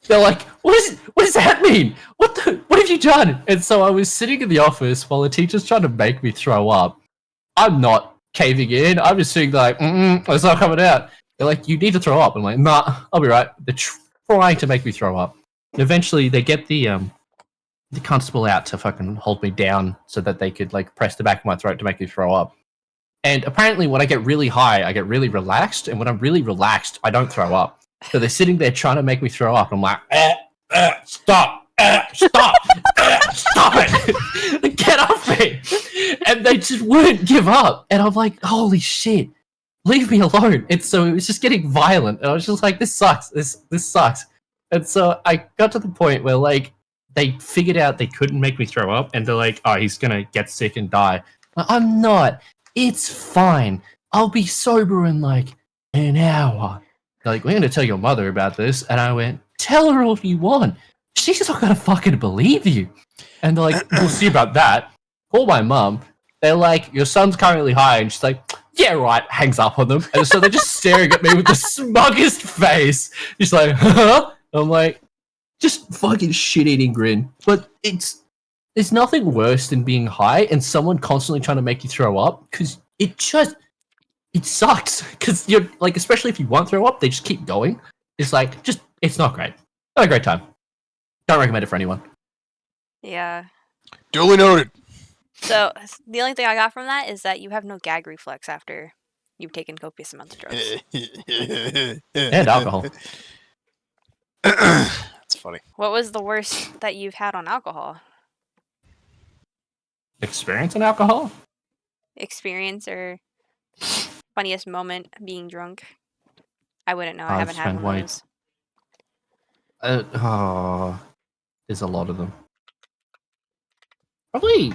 They're like, what does that mean? What have you done? And so I was sitting in the office while the teacher's trying to make me throw up. I'm not caving in. I'm just sitting there like, it's not coming out. They're like, you need to throw up. I'm like, nah, I'll be right. They're trying to make me throw up. And eventually they get the constable out to fucking hold me down so that they could like press the back of my throat to make me throw up. And apparently when I get really high, I get really relaxed. And when I'm really relaxed, I don't throw up. So they're sitting there trying to make me throw up. I'm like, stop, stop, stop it. Get off me. And they just wouldn't give up. And I'm like, holy shit. Leave me alone. And so it was just getting violent. And I was just like, this sucks. This sucks. And so I got to the point where like they figured out they couldn't make me throw up, and they're like, oh, he's gonna get sick and die. I'm not. It's fine. I'll be sober in like an hour. They're like, we're gonna tell your mother about this. And I went, tell her all you want. She's not gonna fucking believe you. And they're like, we'll see about that. Call my mum. They're like, your son's currently high. And she's like, yeah, right, hangs up on them. And so they're just staring at me with the smuggest face. She's like, huh? I'm like, just fucking shit-eating grin. But there's nothing worse than being high and someone constantly trying to make you throw up, because it sucks. Because you're like, especially if you won't throw up, they just keep going. It's like, it's not great. Not a great time. Don't recommend it for anyone. Yeah. Duly noted. So the only thing I got from that is that you have no gag reflex after you've taken copious amounts of drugs. And alcohol. That's funny. What was the worst that you've had on alcohol? Experience in alcohol? Experience or funniest moment being drunk? I wouldn't know. I haven't had one of those. There's a lot of them. Probably.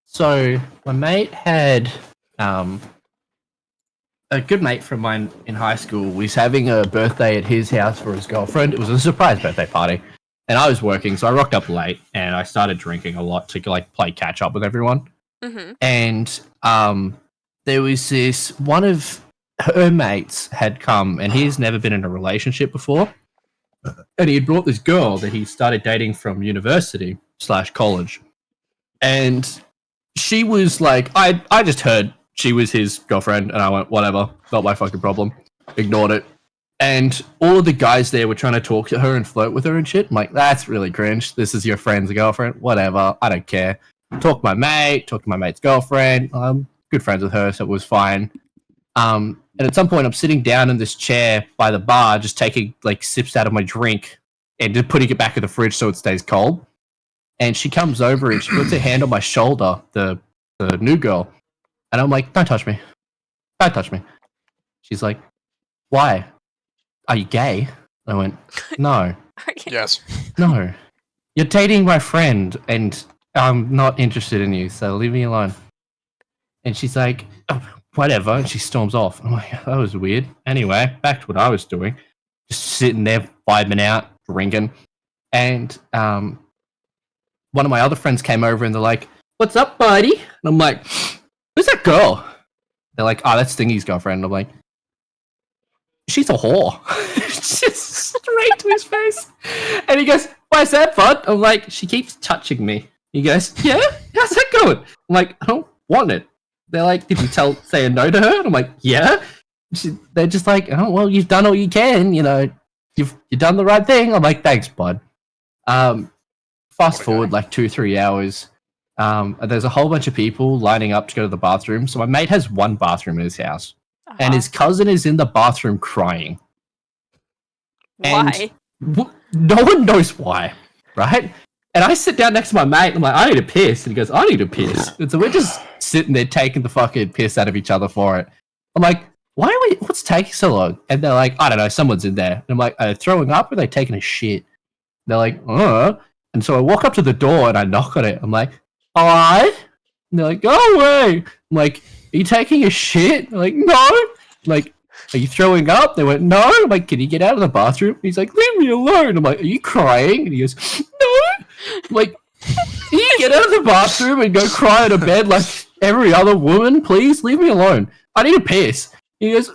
So my mate had a good mate from mine in high school was having a birthday at his house for his girlfriend. It was a surprise birthday party, and I was working, so I rocked up late and I started drinking a lot to like play catch up with everyone. Mm-hmm. And there was this one of her mates had come, and he's never been in a relationship before, and he had brought this girl that he started dating from university/college, and she was like, I just heard she was his girlfriend, and I went, whatever, not my fucking problem. Ignored it. And all of the guys there were trying to talk to her and flirt with her and shit. I'm like, that's really cringe. This is your friend's girlfriend. Whatever. I don't care. Talk to my mate, talk to my mate's girlfriend. I'm good friends with her, so it was fine. And at some point, I'm sitting down in this chair by the bar, just taking like sips out of my drink and just putting it back in the fridge so it stays cold. And she comes over and she puts her hand on my shoulder, the new girl. And I'm like, don't touch me. Don't touch me. She's like, why? Are you gay? I went, no. Yes. No. You're dating my friend and I'm not interested in you, so leave me alone. And she's like, oh, whatever. And she storms off. I'm like, that was weird. Anyway, back to what I was doing. Just sitting there, vibing out, drinking. And one of my other friends came over and they're like, what's up, buddy? And I'm like, who's that girl? They're like, oh, that's Stingy's girlfriend. And I'm like, she's a whore. Just straight to his face. And he goes, why's that, bud? I'm like, she keeps touching me. He goes, yeah? How's that going? I'm like, I don't want it. They're like, did you say a no to her? And I'm like, yeah. They're just like, oh, well, you've done all you can. You know, you've done the right thing. I'm like, thanks, bud. Fast forward like 2-3 hours. There's a whole bunch of people lining up to go to the bathroom. So my mate has one bathroom in his house. Uh-huh. And his cousin is in the bathroom crying. Why? And no one knows why, right? And I sit down next to my mate and I'm like, I need a piss. And he goes, I need a piss. And so we're just sitting there taking the fucking piss out of each other for it. I'm like, what's taking so long? And they're like, I don't know, someone's in there. And I'm like, are they throwing up or are they taking a shit? They're like, And so I walk up to the door and I knock on it. I'm like, hi. And they're like, go away. I'm like, are you taking a shit? I'm like, no. I'm like, are you throwing up? They went, no. I'm like, can you get out of the bathroom? He's like, leave me alone. I'm like, are you crying? And he goes, no. I'm like, can you get out of the bathroom and go cry in a bed like every other woman? Please leave me alone. I need a piss. He goes,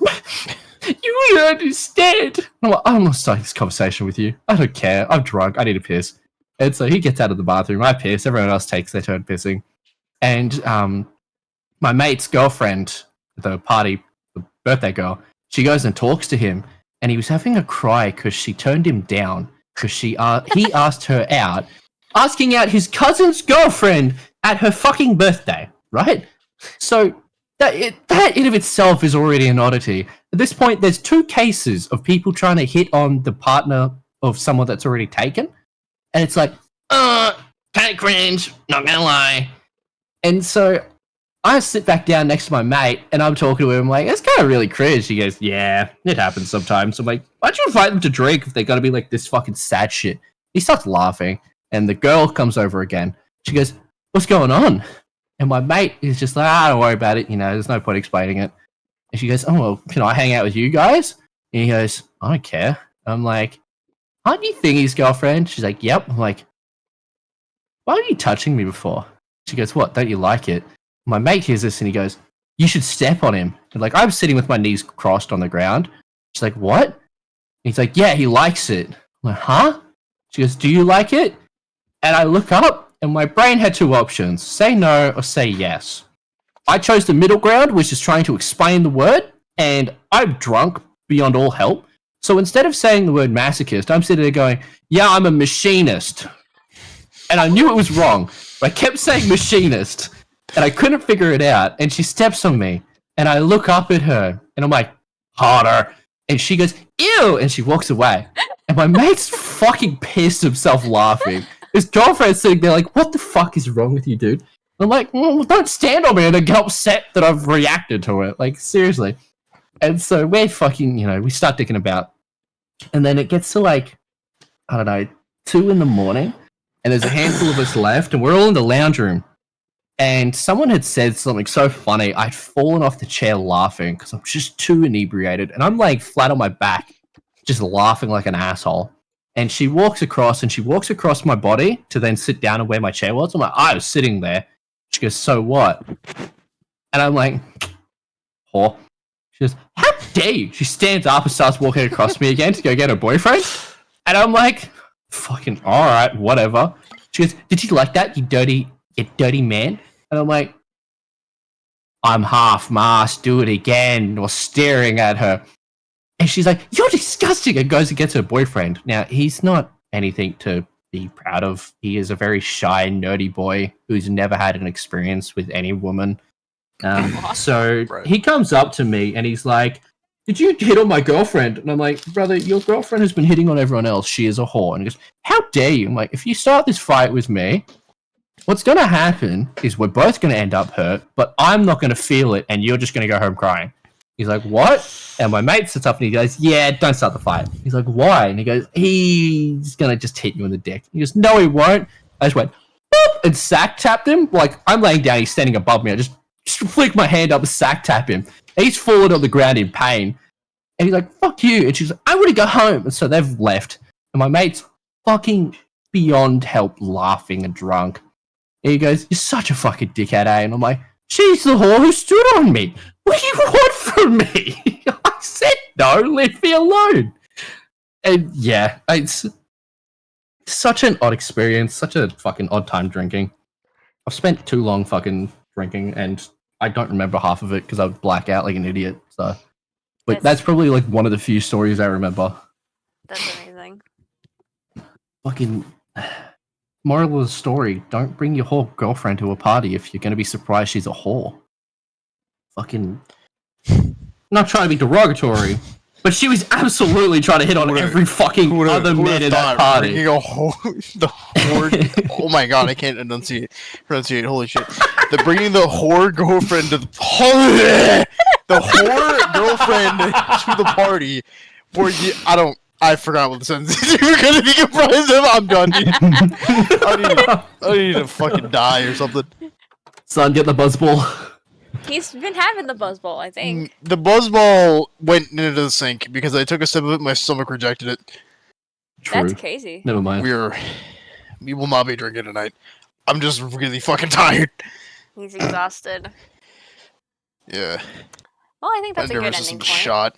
you don't understand. I'm like, I'm not starting this conversation with you. I don't care. I'm drunk. I need a piss. And so he gets out of the bathroom. I piss. Everyone else takes their turn pissing. And my mate's girlfriend, the party, the birthday girl, she goes and talks to him. And he was having a cry because she turned him down because he asked her out, asking out his cousin's girlfriend at her fucking birthday, right? So that in of itself is already an oddity. At this point, there's 2 cases of people trying to hit on the partner of someone that's already taken. And it's like, kind of cringe, not gonna lie. And so I sit back down next to my mate and I'm talking to him like, it's kind of really cringe. He goes, yeah, it happens sometimes. I'm like, why'd you invite them to drink if they're gonna be like this fucking sad shit? He starts laughing and the girl comes over again. She goes, what's going on? And my mate is just like, don't worry about it. You know, there's no point explaining it. And she goes, oh, well, can I hang out with you guys? And he goes, I don't care. I'm like, aren't you Thingy's girlfriend? She's like, yep. I'm like, why were you touching me before? She goes, what? Don't you like it? My mate hears this and he goes, you should step on him. And like, I'm sitting with my knees crossed on the ground. She's like, what? And he's like, yeah, he likes it. I'm like, huh? She goes, do you like it? And I look up and my brain had 2 options, say no or say yes. I chose the middle ground, which is trying to explain the word, and I'm drunk beyond all help. So instead of saying the word masochist, I'm sitting there going, yeah, I'm a machinist. And I knew it was wrong, but I kept saying machinist, and I couldn't figure it out. And she steps on me, and I look up at her, and I'm like, harder. And she goes, ew, and she walks away. And my mate's fucking pissed himself laughing. His girlfriend's sitting there like, what the fuck is wrong with you, dude? I'm like, well, don't stand on me and then get upset that I've reacted to it. Like, seriously. And so we're fucking, we start dicking about. And then it gets to like, I don't know, 2 in the morning. And there's a handful of us left. And we're all in the lounge room. And someone had said something so funny. I'd fallen off the chair laughing because I'm just too inebriated. And I'm like flat on my back, just laughing like an asshole. And she walks across my body to then sit down and where my chair was. I'm like, I was sitting there. She goes, so what? And I'm like, whore. She goes, how dare you? She stands up and starts walking across me again to go get her boyfriend. And I'm like, fucking all right, whatever. She goes, did you like that, you dirty man? And I'm like, I'm half-mast, do it again. Or staring at her. And she's like, you're disgusting. And goes and gets her boyfriend. Now, he's not anything to be proud of. He is a very shy, nerdy boy who's never had an experience with any woman. So he comes up to me and he's like, did you hit on my girlfriend? And I'm like, brother, your girlfriend has been hitting on everyone else. She is a whore. And he goes, how dare you? I'm like, if you start this fight with me, what's going to happen is we're both going to end up hurt, but I'm not going to feel it and you're just going to go home crying. He's like, what? And my mate sits up and he goes, yeah, don't start the fight. He's like, why? And he goes, he's going to just hit you in the dick. He goes, no, he won't. I just went, boop, and sack tapped him. Like, I'm laying down, he's standing above me. I just flick my hand up and sack tap him. And he's fallen on the ground in pain. And he's like, fuck you. And she's like, I want to go home. And so they've left. And my mate's fucking beyond help laughing and drunk. And he goes, you're such a fucking dickhead, eh? And I'm like, she's the whore who stood on me. What do you want from me? I said no, leave me alone. And yeah, it's such an odd experience, such a fucking odd time drinking. I've spent too long fucking drinking and I don't remember half of it because I would black out like an idiot. So, but that's probably like one of the few stories I remember. That's amazing. Fucking moral of the story, don't bring your whore girlfriend to a party if you're going to be surprised she's a whore. Fucking, not trying to be derogatory, but she was absolutely trying to hit on every fucking other man in that party. The whore, oh my god, I can't enunciate. Holy shit! Bringing the whore girlfriend to the whore girlfriend to the party. I forgot what the sentence is you were gonna be comprised of. I'm done. I need to fucking die or something. Son, get the buzzball. He's been having the buzzball, I think. The buzzball went into the sink because I took a sip of it. My stomach rejected it. True. That's crazy. Never mind. We will not be drinking tonight. I'm just really fucking tired. He's exhausted. Yeah. Well, I think that's My a good nervous ending system's point. shot.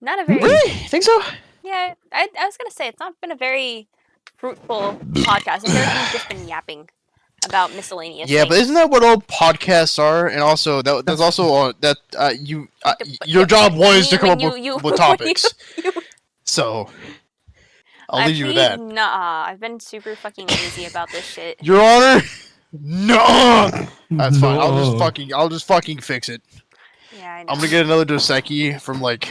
Not a very... Really? Think so? Yeah, I was gonna say, it's not been a very fruitful podcast. I feel like we've just been yapping about miscellaneous Yeah, things. but isn't that what all podcasts are? And also, that's also your job was to come up with topics. So, I'll leave you with that. Nah, I've been super fucking lazy about this shit. Your Honor, no. That's fine. No. I'll just fucking fix it. Yeah, I know. I'm gonna get another Dos Equis from like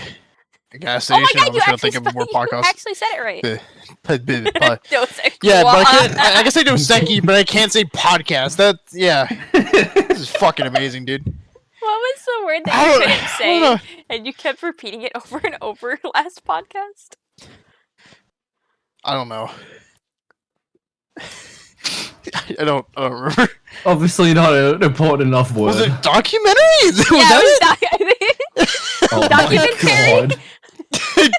a gas Oh station. my god, I'm you just gonna actually, think of more podcasts. actually said it right. Dos Equis. Yeah, but I can say Dos Equis, but I can't say podcast. This is fucking amazing, dude. What was the word that you couldn't say, and you kept repeating it over and over last podcast? I don't know. I don't remember. Obviously not an important enough word. Was it documentary? Was Yeah, that it was Oh documentary. my God.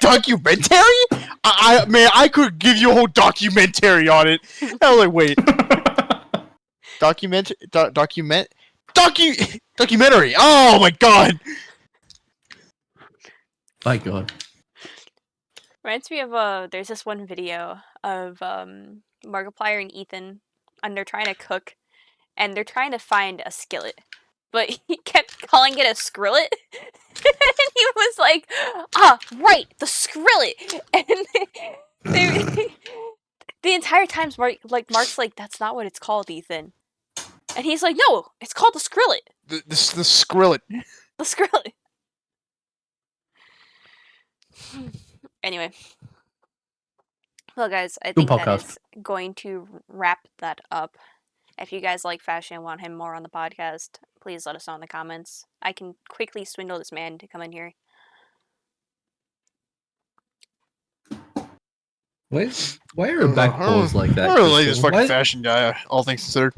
documentary? I could give you a whole documentary on it. I was like, wait. Documentary. Oh my god. My God. Reminds me of there's this one video of Markiplier and Ethan, and they're trying to cook, and they're trying to find a skillet, but he kept calling it a skrillet, and he was like, right, the skrillet, and the entire time Mark's like, that's not what it's called, Ethan, and he's like, no, it's called the skrillet. The skrillet. The skrillet. Anyway. Well, guys, I think that is going to wrap that up. If you guys like Fashion and want him more on the podcast, please let us know in the comments. I can quickly swindle this man to come in here. Why are her back paws like that? I really like this Crystal? fucking fashion guy, all things considered.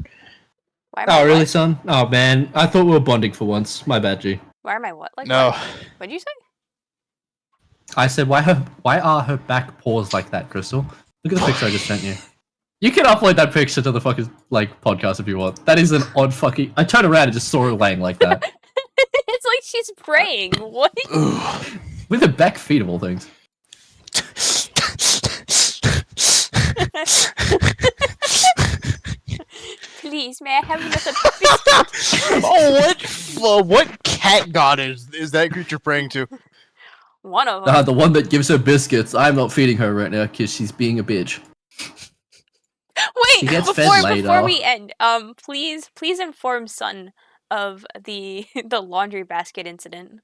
Why am I really, what? son? Oh, man. I thought we were bonding for once. My bad, G. Why am I what? Like, No. What'd you say? I said, why are her back paws like that, Crystal? Look at the picture I just sent you. You can upload that picture to the fucking, podcast if you want. That is an odd fucking... I turned around and just saw her laying like that. It's like she's praying. What? With her back feet of all things. Please, may I have another biscuit? Oh, what cat god is that creature praying to? One of them. The one that gives her biscuits. I'm not feeding her right now because she's being a bitch. Wait, before we end, please inform Son of the laundry basket incident.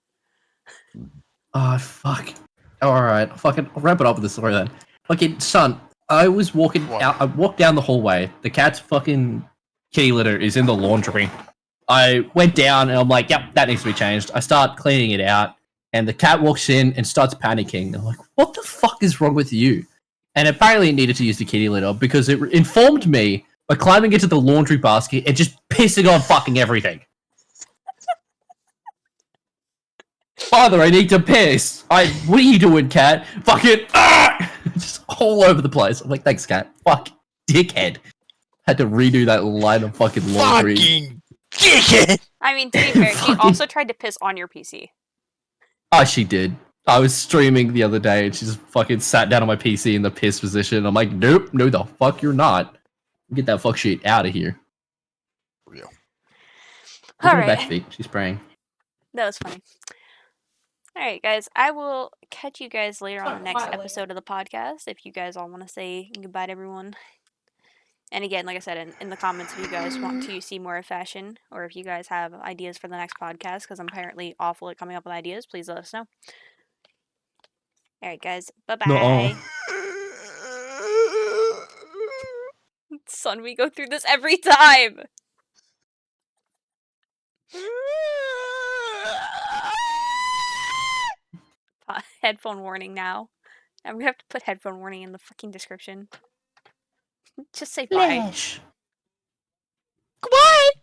Oh, fuck. Alright, fucking wrap it up with the story then. Fucking, Son, I was walking out, I walked down the hallway, the cat's fucking kitty litter is in the laundry. I went down and I'm like, yep, that needs to be changed. I start cleaning it out, and the cat walks in and starts panicking. I'm like, what the fuck is wrong with you? And apparently it needed to use the kitty litter because it informed me by climbing into the laundry basket and just pissing on fucking everything. Father, I need to piss. What are you doing, cat? Fucking just all over the place. I'm like, thanks, cat. Fuck, dickhead. Had to redo that line of fucking laundry. Fucking dickhead. I mean, to be fair, she also tried to piss on your PC. Oh, she did. I was streaming the other day and she just fucking sat down on my PC in the piss position. I'm like, nope, no the fuck you're not. Get that fuck shit out of here. Real. Alright. Back feet. She's praying. That was funny. Alright, guys. I will catch you guys later on the next episode of the podcast if you guys all want to say goodbye to everyone. And again, like I said, in the comments, if you guys want to see more of Fashion, or if you guys have ideas for the next podcast, because I'm apparently awful at coming up with ideas, please let us know. Alright, guys. Bye-bye. No. Son, we go through this every time! Headphone warning now. I'm gonna have to put headphone warning in the fucking description. Just say bye. Flash. What?